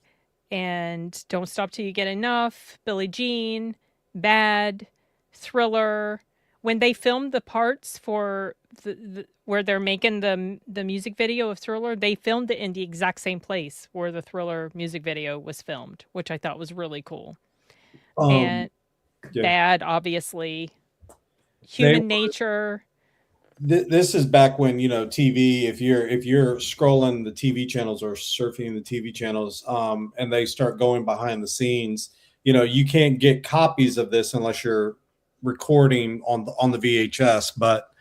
and Don't Stop Till You Get Enough, Billie Jean, Bad, Thriller. When they filmed the parts for where they're making the music video of Thriller, they filmed it in the exact same place where the Thriller music video was filmed, which I thought was really cool. And Bad, obviously, Human Nature, this is back when, TV, if you're scrolling the TV channels or surfing the TV channels, and they start going behind the scenes, you can't get copies of this unless you're recording on the VHS. But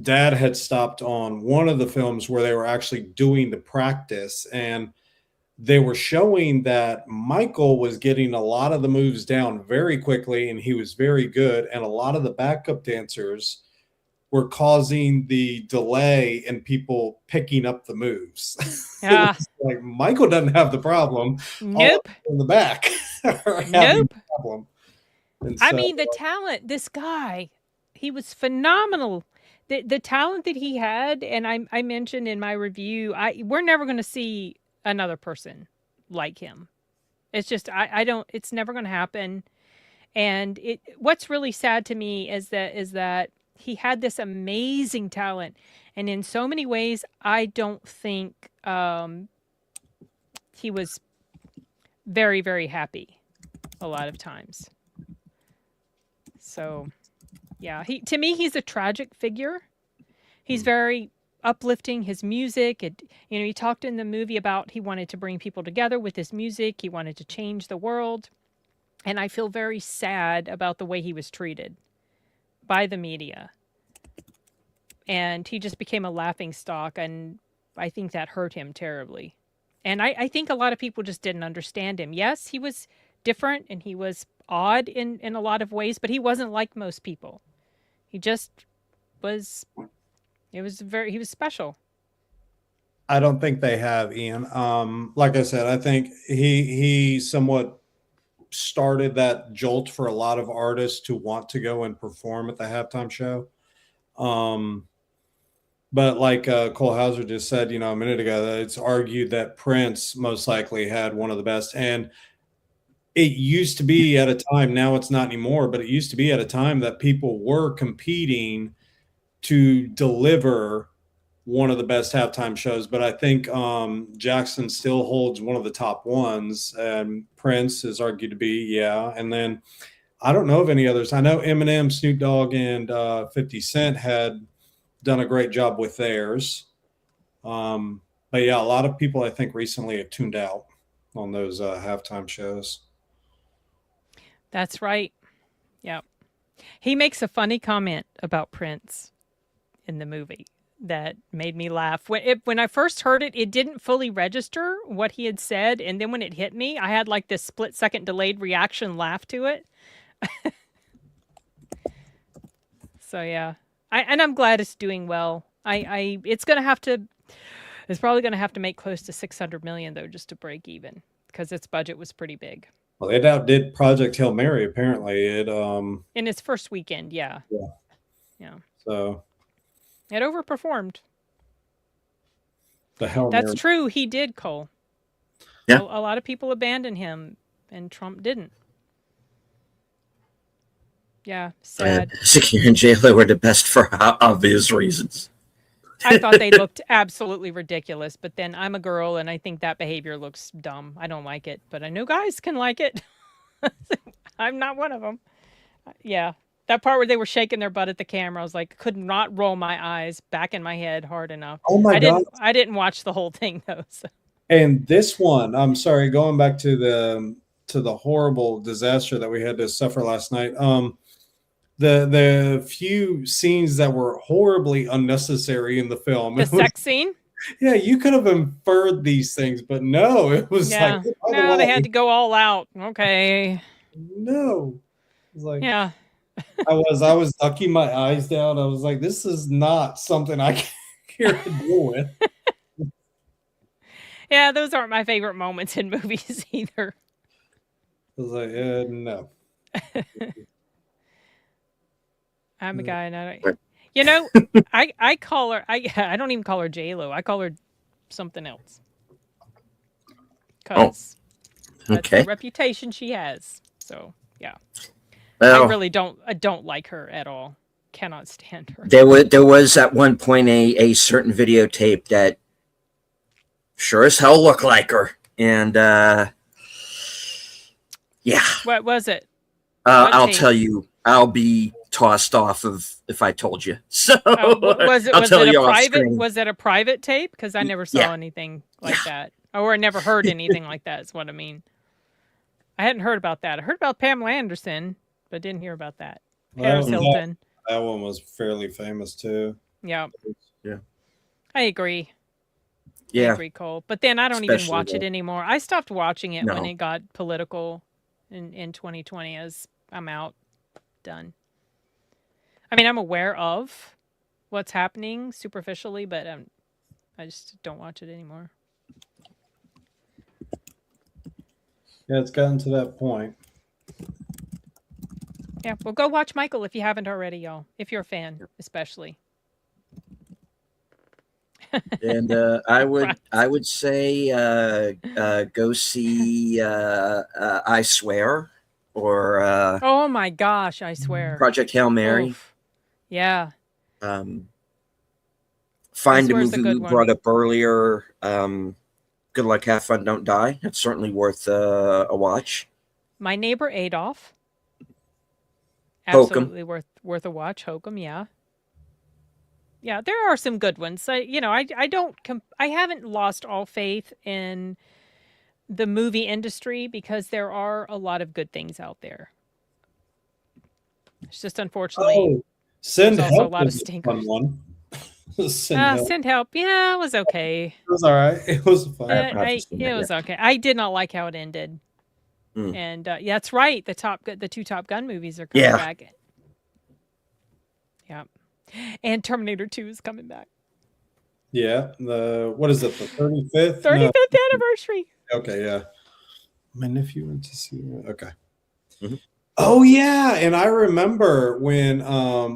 Dad had stopped on one of the films where they were actually doing the practice, and they were showing that Michael was getting a lot of the moves down very quickly, and he was very good. And a lot of the backup dancers were causing the delay in people picking up the moves. Yeah. Like, Michael doesn't have the problem. Nope. All in the back. Nope. Problem. I mean, the talent, this guy, he was phenomenal. The talent that he had, and I mentioned in my review, we're never going to see another person like him. It's just, it's never going to happen. And what's really sad to me is that he had this amazing talent. And in so many ways, I don't think he was very, very happy a lot of times. So, yeah, to me, he's a tragic figure. He's very uplifting. His music, he talked in the movie about he wanted to bring people together with his music. He wanted to change the world. And I feel very sad about the way he was treated by the media. And he just became a laughingstock, and I think that hurt him terribly. And I think a lot of people just didn't understand him. Yes, he was different and he was odd in a lot of ways, but he wasn't like most people. He just was, he was special. I don't think they have, Ian. Like I said, I think he somewhat started that jolt for a lot of artists to want to go and perform at the halftime show. But like Cole Hauser just said, a minute ago, it's argued that Prince most likely had one of the best. And it used to be at a time, now it's not anymore, but it used to be at a time that people were competing to deliver one of the best halftime shows. But I think Jackson still holds one of the top ones, and Prince is argued to be, yeah. And then I don't know of any others. I know Eminem, Snoop Dogg, and 50 Cent had done a great job with theirs. But yeah, a lot of people I think recently have tuned out on those halftime shows. That's right. Yeah. He makes a funny comment about Prince in the movie that made me laugh. When I first heard it, it didn't fully register what he had said. And then when it hit me, I had like this split-second delayed reaction laugh to it. So, yeah. I'm glad it's doing well. It's probably going to have to make close to $600 million, though, just to break even, because its budget was pretty big. Well, it outdid Project Hail Mary, apparently. In its first weekend, yeah. Yeah. So it overperformed. The Hail That's Mary. true. He did, Cole. Yeah. A lot of people abandoned him, and Trump didn't. Yeah, sad. Shakira and J-Lo were the best for obvious reasons. I thought they looked absolutely ridiculous, but then I'm a girl, and I think that behavior looks dumb. I don't like it, but I know guys can like it. I'm not one of them. Yeah, that part where they were shaking their butt at the camera, I was like, could not roll my eyes back in my head hard enough. Oh my God. I didn't watch the whole thing, though. So. And this one, I'm sorry, going back to the horrible disaster that we had to suffer last night. The few scenes that were horribly unnecessary in the film. The sex scene? Yeah, you could have inferred these things, but no, it was like... No, they had to go all out. Okay. No. It was like, yeah. I was ducking my eyes down. I was like, this is not something I can care to deal with. Yeah, those aren't my favorite moments in movies either. I was like, no. I'm a guy, and I call her. I don't even call her J-Lo. I call her something else. Because that's the reputation she has. So yeah, well, I don't like her at all. Cannot stand her. There was at one point a certain videotape that sure as hell looked like her, and yeah. What was it? I'll tell you. I'll be tossed off of If I Told You. So was it I'll was tell it a you off private screen. was it a private tape? Because I never saw Yeah. anything like that, or I never heard anything like that. Is what I mean. I hadn't heard about that. I heard about Pamela Anderson, but didn't hear about that. Paris Hilton. That one was fairly famous too. Yeah. Yeah. I agree. Yeah. I agree, Cole. But then I don't even Especially watch it that. anymore. I stopped watching it when No. it got political in 2020 as I'm out. Done. I mean, I'm aware of what's happening superficially, but I just don't watch it anymore. Yeah, it's gotten to that point. Yeah, well, go watch Michael if you haven't already, y'all. If you're a fan, especially. And I would say go see I Swear or Oh my gosh, I swear. Project Hail Mary. Oof. Yeah. Find a Swear's a movie good we one. brought up earlier. Good Luck, Have Fun, Don't Die. That's certainly worth a watch. My Neighbor Adolf. Hokum. Absolutely worth a watch. Hokum, yeah. Yeah, there are some good ones. I haven't lost all faith in the movie industry because there are a lot of good things out there. It's just unfortunately Send there's also Help a lot of was a stinkers. fun one. Send Help. Yeah, it was okay. It was all right. It was fun. It was okay. I did not like how it ended. And yeah, that's right. The two Top Gun movies are coming back. Yeah. And Terminator 2 is coming back. Yeah. What is it? The 35th? 35th anniversary. Okay, yeah. My nephew went to see it. Okay. Mm-hmm. Oh yeah, and I remember when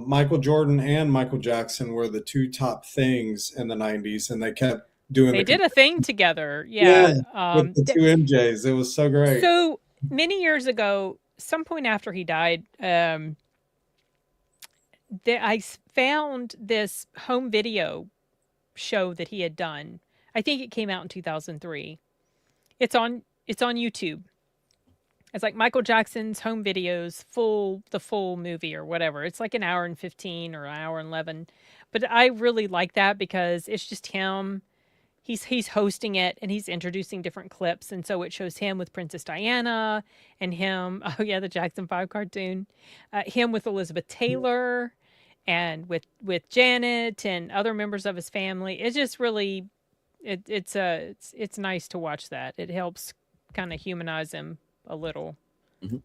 Michael Jordan and Michael Jackson were the two top things in the 90s, and they kept doing. They did a thing together. Yeah. With the two MJs. It was so great. So many years ago, some point after he died, I found this home video show that he had done. I think it came out in 2003. It's on YouTube. It's like Michael Jackson's home videos, the full movie or whatever. It's like an hour and 15 or an hour and 11. But I really like that because it's just him. He's hosting it and he's introducing different clips. And so it shows him with Princess Diana and him. Oh yeah, the Jackson 5 cartoon. Him with Elizabeth Taylor and with Janet and other members of his family. It's just really, it's nice to watch that. It helps kind of humanize him a little. Mm-hmm.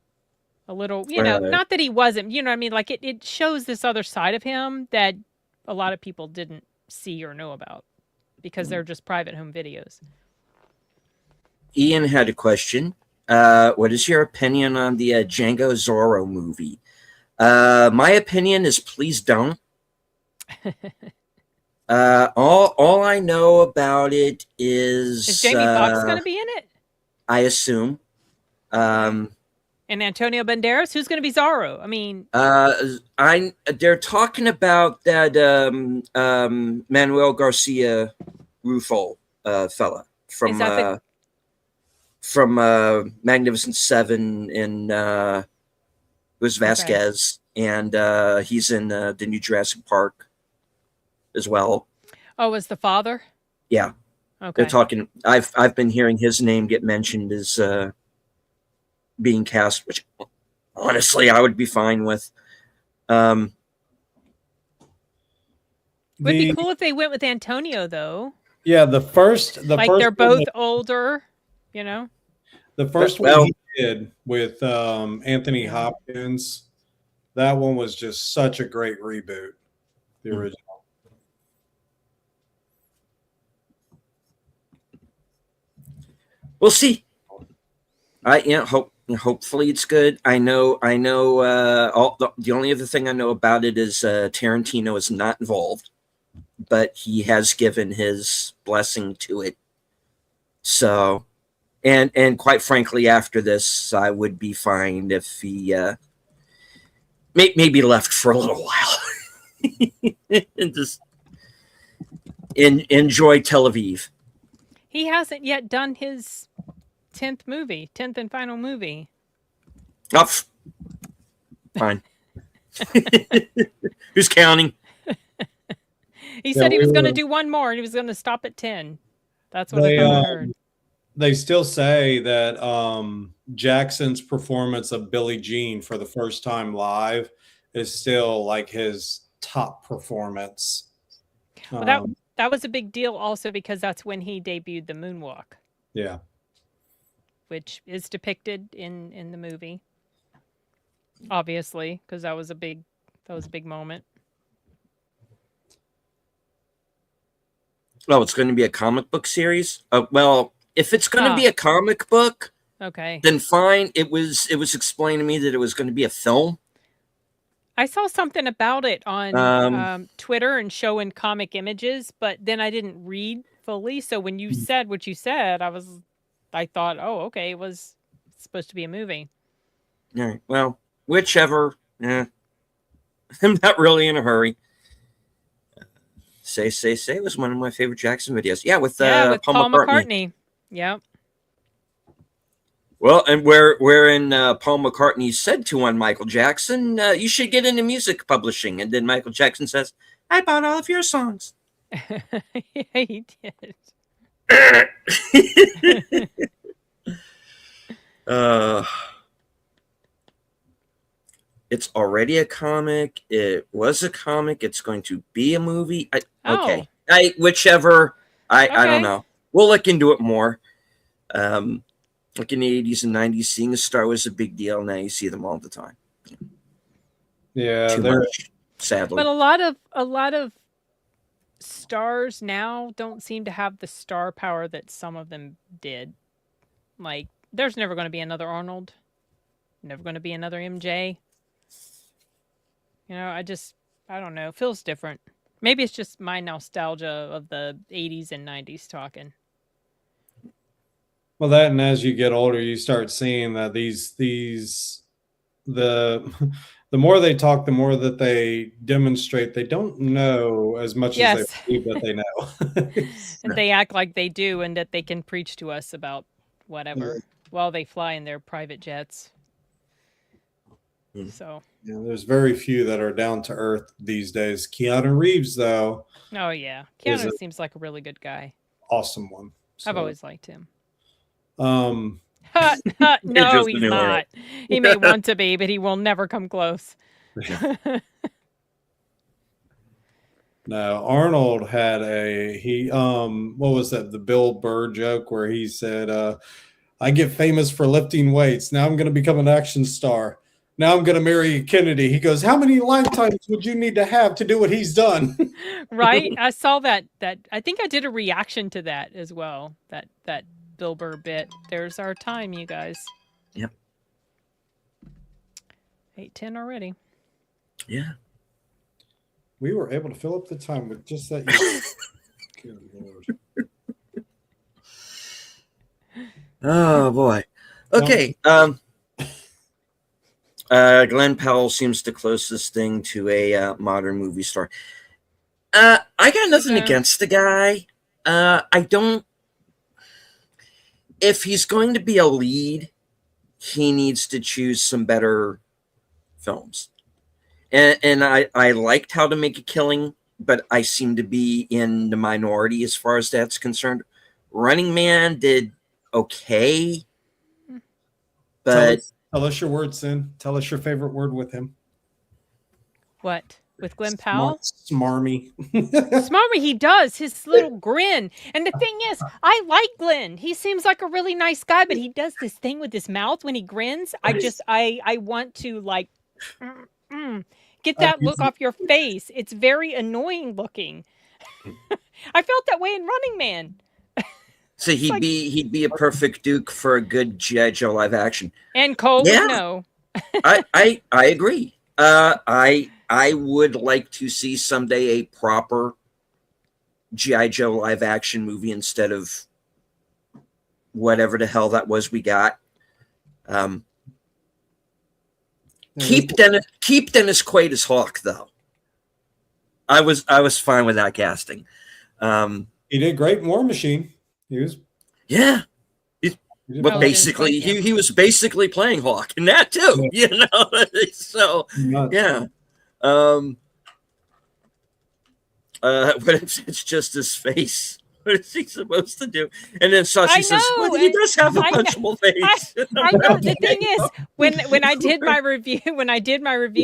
A little, not that he wasn't, you know what I mean? Like it shows this other side of him that a lot of people didn't see or know about because they're just private home videos. Ian had a question. What is your opinion on the Django Zorro movie? My opinion is please don't. All I know about it is Jamie Foxx going to be in it? I assume. And Antonio Banderas, who's going to be Zorro? I mean, they're talking about that Manuel Garcia Rufo fella from Magnificent Seven and Luis Vasquez, and he's in the new Jurassic Park as well. Oh, as the father? Yeah. Okay. They're talking. I've been hearing his name get mentioned as being cast, which honestly I would be fine with. Would be cool if they went with Antonio, though. Yeah, the first they're both older, you know. The first one he did with Anthony Hopkins, that one was just such a great reboot. The original. We'll see. Hopefully it's good. I know. The only other thing I know about it is Tarantino is not involved, but he has given his blessing to it. So, and quite frankly, after this, I would be fine if he maybe left for a little while and just enjoy Tel Aviv. He hasn't yet done his 10th and final movie. Oh, fine. Who's counting? He said he we was going to were- do one more, and he was going to stop at 10. That's what I They thought I heard. they still say that Jackson's performance of Billie Jean for the first time live is still like his top performance. Well, that was a big deal also because that's when he debuted the moonwalk, Yeah. which is depicted in the movie. Obviously, because that was a big moment. Oh, it's going to be a comic book series. Well, if it's going to be a comic book, okay, then fine. It was explained to me that it was going to be a film. I saw something about it on Twitter and showing comic images, but then I didn't read fully. So when you said what you said, I thought, oh, okay, it was supposed to be a movie. All right. Well, whichever. I'm not really in a hurry. Say was one of my favorite Jackson videos. Yeah, with Paul McCartney. Yep. Well, and wherein Paul McCartney said to one Michael Jackson, "You should get into music publishing," and then Michael Jackson says, "I bought all of your songs." Yeah, he did. It's already a comic. It was a comic. It's going to be a movie. Okay. Whichever. I don't know. We'll look into it more. Like in the 80s and 90s, seeing a star was a big deal. Now you see them all the time. Yeah, Too much, sadly. But a lot of stars now don't seem to have the star power that some of them did. Like, there's never going to be another Arnold. Never going to be another MJ. You know, I don't know. It feels different. Maybe it's just my nostalgia of the 80s and 90s talking. Well, that, and as you get older, you start seeing that the more they talk, the more that they demonstrate they don't know as much as they believe that they know. And they act like they do, and that they can preach to us about whatever while they fly in their private jets. So there's very few that are down to earth these days. Keanu Reeves, though. Oh yeah, Keanu seems like a really good guy. Awesome one. I've always liked him. No, he's not. He may want to be, but he will never come close. No, Arnold had what was that? The Bill Burr joke where he said, I get famous for lifting weights. Now I'm going to become an action star. Now I'm going to marry Kennedy. He goes, how many lifetimes would you need to have to do what he's done? Right. I saw that. I think I did a reaction to that as well. That Bill Burr bit. There's our time, you guys. Yep. 8:10 already. Yeah. We were able to fill up the time with just that. Good Lord. Oh boy. Okay. Glenn Powell seems the closest thing to a modern movie star. I got nothing against the guy. I don't. If he's going to be a lead, he needs to choose some better films. And I liked How to Make a Killing, but I seem to be in the minority as far as that's concerned. Running Man did okay, but tell us your word, Sin. Tell us your favorite word with him. What? With Glenn Powell? Smarmy. Smarmy, he does. His little grin. And the thing is, I like Glenn. He seems like a really nice guy, but he does this thing with his mouth when he grins. I want to, like, get that look off your face. It's very annoying looking. I felt that way in Running Man. So he'd be a perfect Duke for a good G.I. Joe live action. And Cole would know. I agree. I would like to see someday a proper G.I. Joe live action movie instead of whatever the hell that was we got. Keep Dennis Quaid as Hawk, though. I was fine with that casting. He did great in War Machine. He was but basically he was basically playing Hawk in that too, you know. So yeah. Um, but it's just his face. What is he supposed to do? And then Sashi says, "Well, he does have a punchable face." I know. The thing is, when I did my review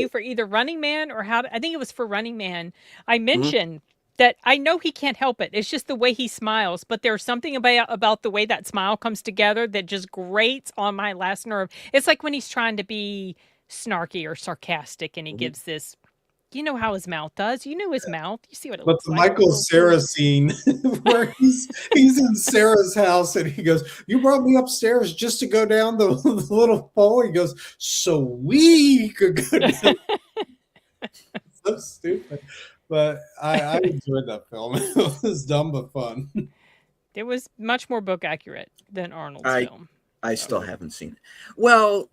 for either Running Man or I think it was for Running Man, I mentioned that I know he can't help it. It's just the way he smiles, but there's something about the way that smile comes together that just grates on my last nerve. It's like when he's trying to be snarky or sarcastic, and he gives this. You know how his mouth does. You know his mouth. You see what it looks like. But the Michael Cera scene where he's in Sarah's house and he goes, "You brought me upstairs just to go down the little pole." He goes, "So we could go down." So stupid. But I enjoyed that film. It was dumb but fun. It was much more book accurate than Arnold's film. I still haven't seen it. Well,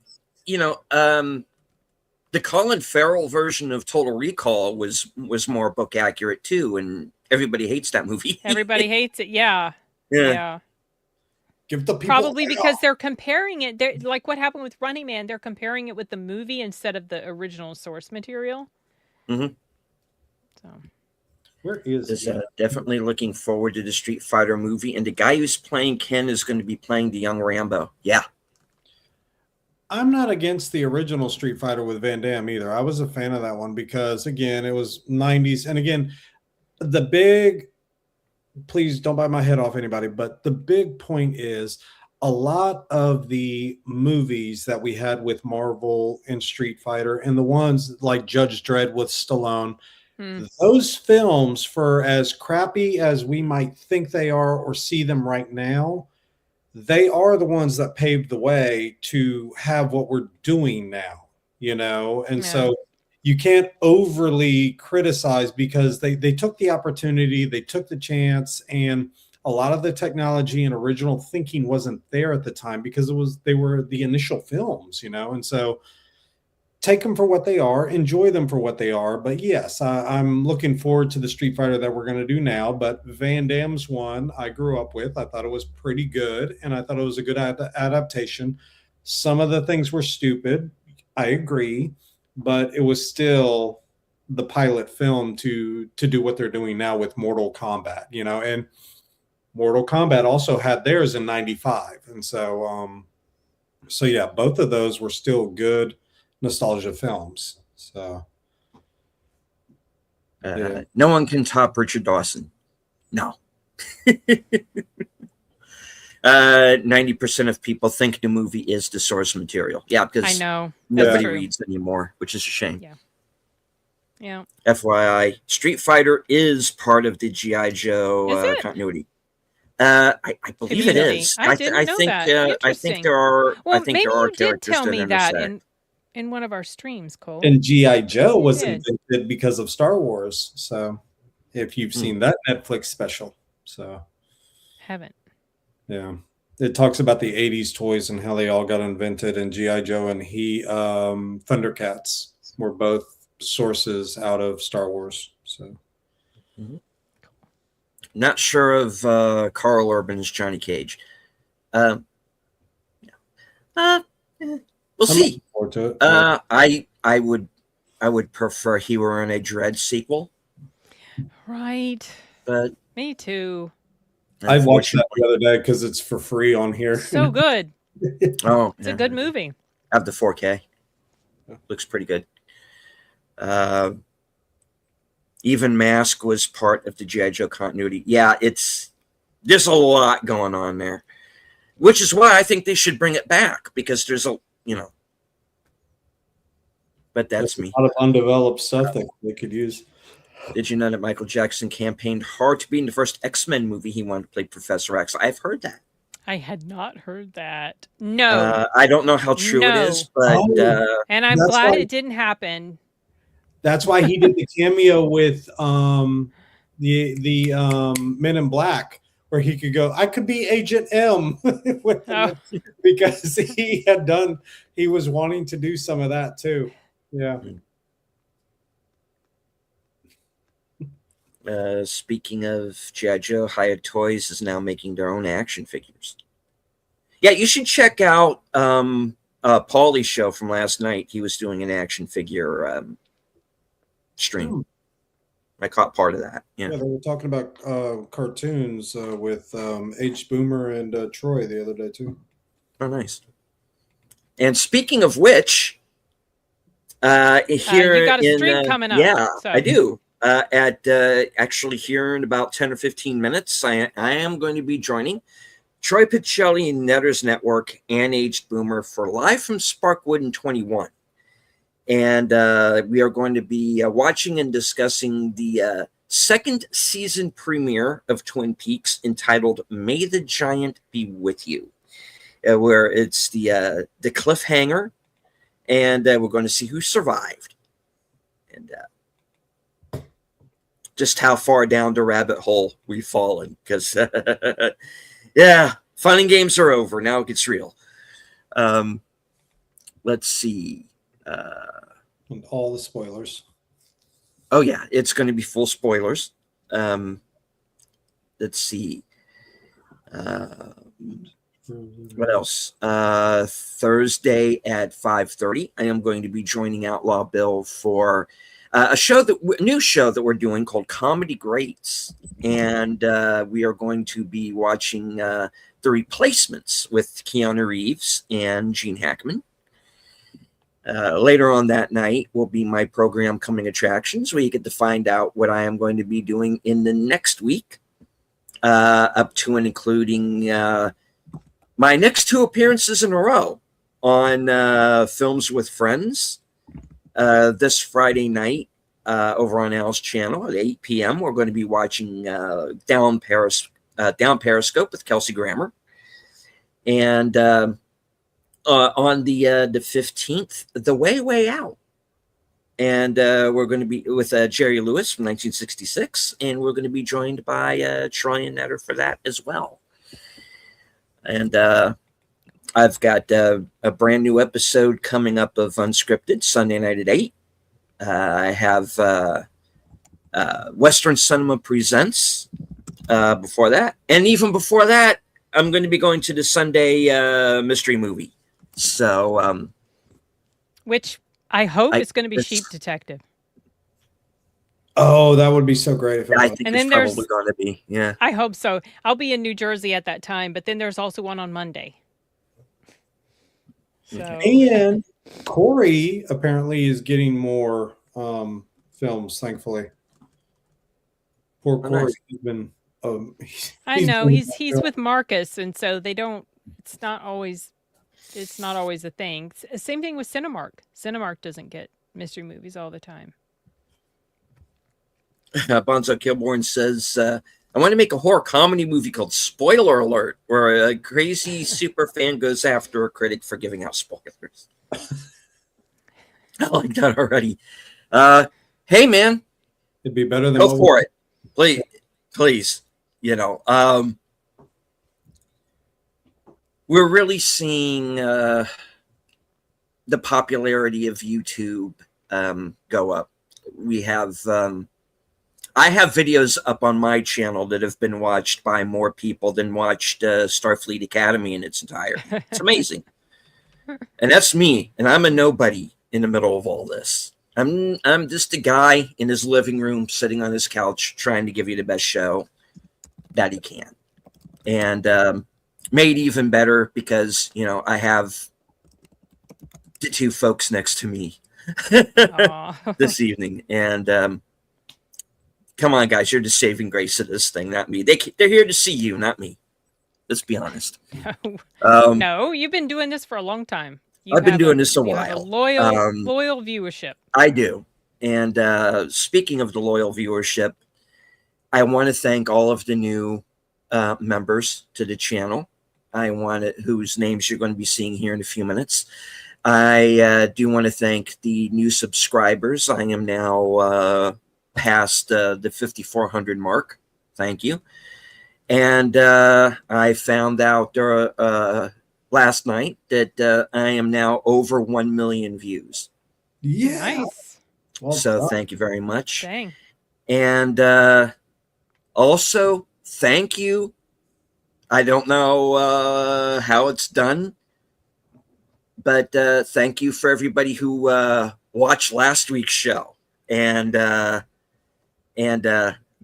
the Colin Farrell version of Total Recall was more book accurate too, and everybody hates that movie. Everybody hates it. Yeah. Give the people probably because they're comparing it. They're, like what happened with Running Man, they're comparing it with the movie instead of the original source material. Mm-hmm. So, where is it? Definitely looking forward to the Street Fighter movie, and the guy who's playing Ken is going to be playing the young Rambo. Yeah. I'm not against the original Street Fighter with Van Damme either. I was a fan of that one because, again, it was 90s. And again, please don't bite my head off, anybody, but the big point is a lot of the movies that we had with Marvel and Street Fighter and the ones like Judge Dredd with Stallone, those films, for as crappy as we might think they are or see them right now, they are the ones that paved the way to have what we're doing now, and so you can't overly criticize because they took the opportunity, they took the chance, and a lot of the technology and original thinking wasn't there at the time because they were the initial films, and so take them for what they are, enjoy them for what they are. But yes, I'm looking forward to the Street Fighter that we're going to do now. But Van Damme's one I grew up with. I thought it was pretty good, and I thought it was a good adaptation. Some of the things were stupid. I agree, but it was still the pilot film to do what they're doing now with Mortal Kombat, and Mortal Kombat also had theirs in 95. And so yeah, both of those were still good nostalgia films. So no one can top Richard Dawson. No. 90% of people think the movie is the source material. Yeah, because I know nobody reads anymore, which is a shame. Yeah. FYI, Street Fighter is part of the G.I. Joe continuity. I believe it is. I didn't know that. I think there are. Well, I think maybe there are you did characters tell me that intersect. in one of our streams, Cole. And G.I. Joe was invented because of Star Wars. So if you've seen that Netflix special. So haven't. Yeah. It talks about the 80s toys and how they all got invented, and G.I. Joe and Thundercats were both sources out of Star Wars. So Not sure of Carl Urban's Johnny Cage. We'll see. To it. I would prefer he were in a Dread sequel. Right. But me too. I watched that the other day because it's for free on here. So good. Oh, it's a good movie. I have the 4K. Looks pretty good. Even Mask was part of the G.I. Joe continuity. Yeah, there's a lot going on there, which is why I think they should bring it back, because there's but that's me. A lot of undeveloped stuff that they could use. Did you know that Michael Jackson campaigned hard to be in the first X-Men movie? He wanted to play Professor X. I've heard that. I had not heard that. No. I don't know how true it is, but and I'm glad it didn't happen. That's why he did the cameo with the Men in Black, where he could go, I could be Agent M, because he was wanting to do some of that too. Yeah. Speaking of G.I. Joe, Hired Toys is now making their own action figures. Yeah, you should check out Paulie's show from last night. He was doing an action figure stream. I caught part of that. Yeah, they were talking about cartoons with H. Boomer and Troy the other day too. Oh, nice. And speaking of which, here you got a stream coming up. Yeah, so. I do. At actually here in about 10 or 15 minutes, I am going to be joining Troy Pichelli and Netters Network and Aged Boomer for Live from Sparkwood in 21. And we are going to be watching and discussing the second season premiere of Twin Peaks entitled May the Giant Be With You, where it's the cliffhanger, and we're going to see who survived. And just how far down the rabbit hole we've fallen, because yeah, fun and games are over. Now it gets real. Let's see. And all the spoilers. Oh yeah, it's going to be full spoilers. Let's see. What else? Thursday at 5:30, I am going to be joining Outlaw Bill for a new show that we're doing called Comedy Greats, and we are going to be watching The Replacements with Keanu Reeves and Gene Hackman. Later on that night will be my program Coming Attractions, where you get to find out what I am going to be doing in the next week, up to and including my next 2 appearances in a row on Films with Friends. This Friday night over on Al's channel at 8 p.m. We're going to be watching Down Periscope with Kelsey Grammer. And on the 15th, The Way Out. And we're going to be with Jerry Lewis from 1966. And we're going to be joined by Troy and Netter for that as well. And I've got a brand new episode coming up of Unscripted Sunday night at 8. I have Western Cinema Presents before that. And even before that, I'm going to be going to the Sunday mystery movie. So, which I hope is going to be Sheep Detective. Oh, that would be so great if I think it's probably going to be. Yeah, I hope so. I'll be in New Jersey at that time, but then there's also one on Monday. So. And Corey apparently is getting more films, thankfully. Poor Corey. Nice. He's been. I know he's with Marcus, and so they don't. It's not always a thing. Same thing with Cinemark. Cinemark doesn't get mystery movies all the time. Bonzo Kilborn says, I want to make a horror comedy movie called Spoiler Alert, where a crazy super fan goes after a critic for giving out spoilers. I like that already. Hey, man. It'd be better than go for it. Please. You know, we're really seeing the popularity of YouTube go up. We have... I have videos up on my channel that have been watched by more people than watched Starfleet Academy in its entirety. It's amazing. And that's me. And I'm a nobody in the middle of all this. I'm just a guy in his living room sitting on his couch trying to give you the best show that he can. And made even better because, you know, I have the 2 folks next to me this evening. And come on, guys, you're the saving grace of this thing, not me. They're here to see you, not me. Let's be honest. No, you've been doing this for a long time. I've been doing this a while. Have a loyal viewership. I do. And speaking of the loyal viewership, I want to thank all of the new members to the channel. Whose names you're going to be seeing here in a few minutes. I do want to thank the new subscribers. I am now past the 5,400 mark. Thank you. And I found out last night that I am now over 1 million views. Yeah. Nice. Well so done. Thank you very much. Dang. And also, thank you. I don't know how it's done, but thank you for everybody who watched last week's show and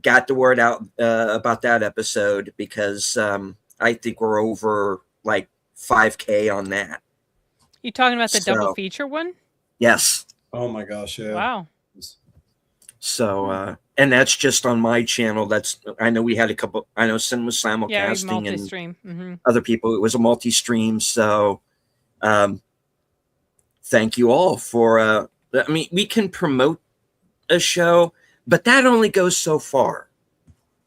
got the word out about that episode because I think we're over like 5K on that. You talking about the double So, feature one? yes. Oh my gosh, yeah. Wow. So, and that's just on my channel. I know we had a couple. I know Sin was simulcasting and multi-stream. other people. It was a multi-stream. So, thank you all for. I mean, we can promote a show, but that only goes so far.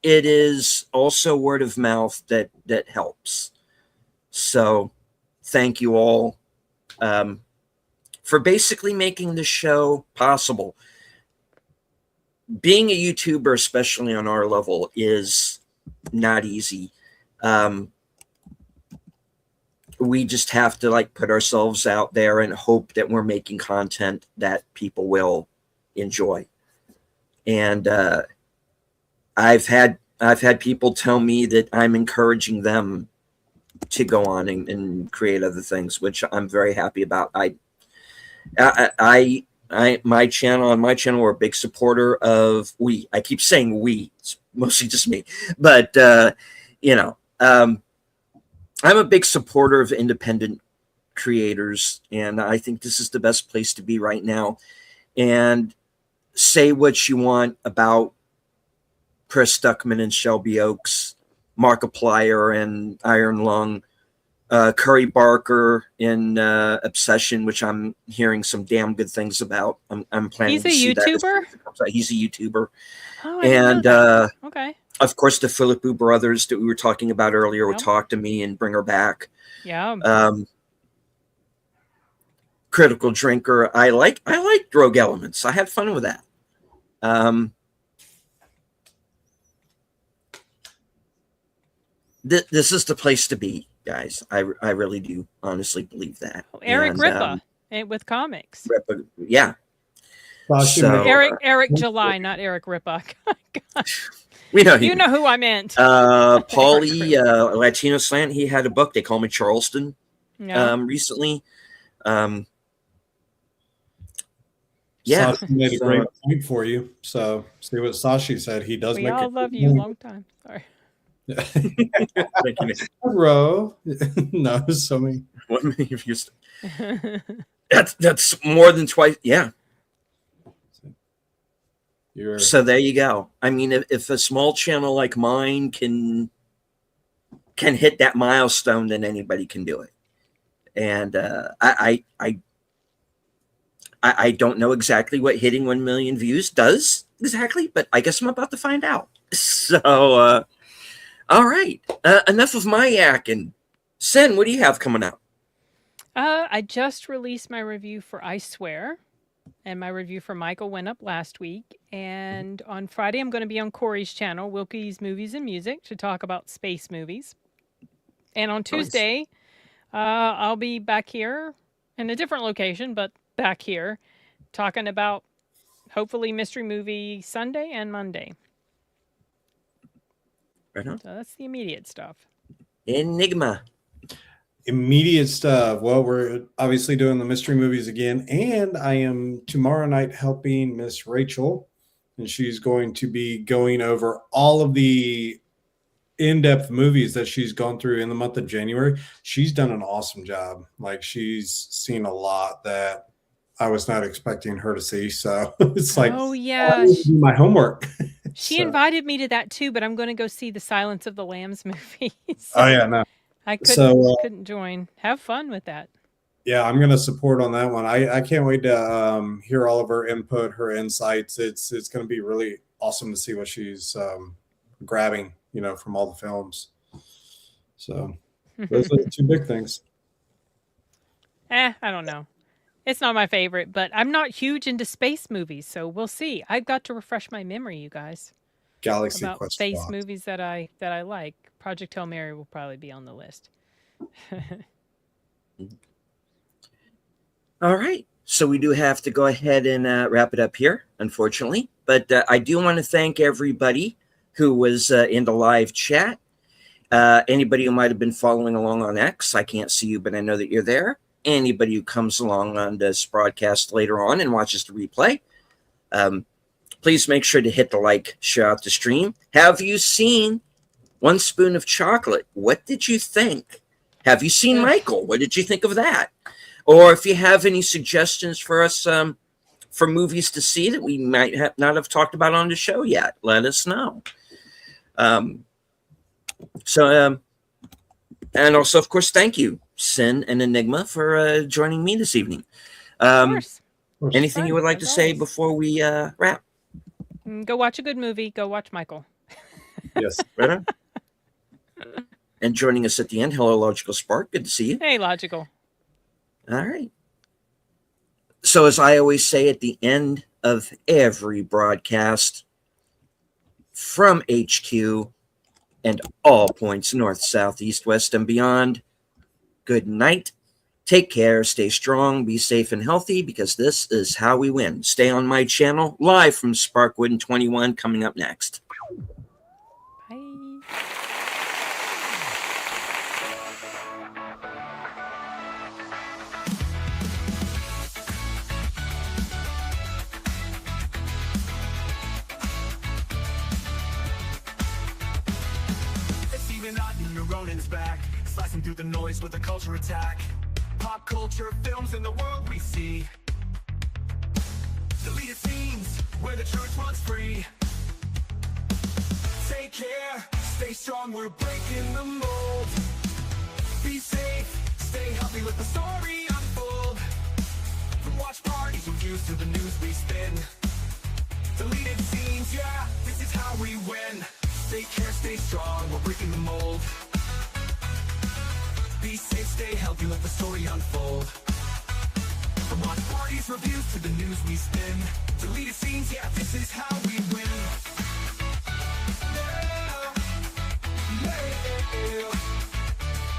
It is also word of mouth that helps. So, thank you all for basically making the show possible. Being a YouTuber, especially on our level, is not easy. We just have to like put ourselves out there and hope that we're making content that people will enjoy. And I've had people tell me that I'm encouraging them to go on and create other things, which I'm very happy about. My channel, we're a big supporter of I keep saying we, it's mostly just me, but I'm a big supporter of independent creators, and I think this is the best place to be right now. And say what you want about Chris Stuckman and Shelby Oaks, Markiplier and Iron Lung, Curry Barker in Obsession, which I'm hearing some damn good things about. I'm planning He's to see a YouTuber? that. He's a YouTuber. Oh, I didn't know that. Okay. Of course, the Philippou brothers that we were talking about earlier would Yep. talk to me and bring her back. Yeah. Critical Drinker. I like Rogue Elements. I had fun with that. This is the place to be, guys. I really do honestly believe that. Eric Ripa with comics. Ripa, yeah. So, Eric July, not Eric Ripa. We know you know who I meant. Paulie, Latino Slant. He had a book. They call me Charleston. Yeah. Recently. Yeah, Sashi made a great point for you. So see what Sashi said. He does we make all it. love you. Long time. Sorry. Bro, no, so many. What many of you? That's more than twice. Yeah. So there you go. I mean, if a small channel like mine can hit that milestone, then anybody can do it. And I don't know exactly what hitting 1 million views does exactly, but I guess I'm about to find out. So, all right. Enough of my yakking. Sen, what do you have coming up? I just released my review for I Swear, and my review for Michael went up last week. And on Friday, I'm going to be on Corey's channel, Wilky's Movies and Music, to talk about space movies. And on Tuesday, I'll be back here in a different location, but back here, talking about hopefully Mystery Movie Sunday and Monday. Right on. So that's the immediate stuff. Enigma. Immediate stuff. Well, we're obviously doing the mystery movies again, and I am tomorrow night helping Miss Rachel, and she's going to be going over all of the in-depth movies that she's gone through in the month of January. She's done an awesome job. Like, she's seen a lot that I was not expecting her to see. So it's like, oh yeah, my homework. She invited me to that too, but I'm going to go see the Silence of the Lambs movie. Oh yeah, no, I couldn't join. Have fun with that. Yeah, I'm going to support on that one. I can't wait to hear all of her input, her insights. It's going to be really awesome to see what she's grabbing, from all the films. So those are the two big things. I don't know. It's not my favorite, but I'm not huge into space movies, so we'll see. I've got to refresh my memory, you guys. Galaxy about Quest space Plot. Movies that I like. Project Hail Mary will probably be on the list. All right. So we do have to go ahead and wrap it up here, unfortunately. But I do want to thank everybody who was in the live chat. Anybody who might have been following along on X, I can't see you, but I know that you're there. Anybody who comes along on this broadcast later on and watches the replay, Please make sure to hit the like, share out the stream. Have you seen One Spoon of Chocolate? What did you think? Have you seen Michael? What did you think of that? Or if you have any suggestions for us for movies to see that we might not have talked about on the show yet, let us know. And also, of course, thank you, Sin and Enigma, for joining me this evening. Of course. Anything you would like to say always. before we wrap? Go watch a good movie. Go watch Michael. Yes. Right on. And joining us at the end, hello, Logical Spark. Good to see you. Hey, Logical. All right. So as I always say at the end of every broadcast, from HQ and all points north, south, east, west, and beyond, good night. Take care, stay strong, be safe and healthy, because this is how we win. Stay on my channel, live from Sparkwood 21, coming up next. Bye. Steven Ronan's back, slicing through the noise with a culture attack. Pop culture films in the world we see. Deleted scenes where the truth runs free. Take care, stay strong, we're breaking the mold. Be safe, stay healthy, let the story unfold. From watch parties and views to the news we spin. Deleted scenes, yeah, this is how we win. Take care, stay strong, we're breaking the mold. Be safe, stay healthy, let the story unfold. From watch parties, reviews to the news we spin. Deleted scenes, yeah, this is how we win. Yeah.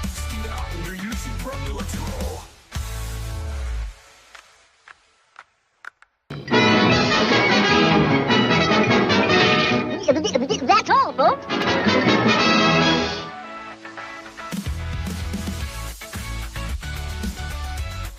Steven, your YouTube, bro, let's roll.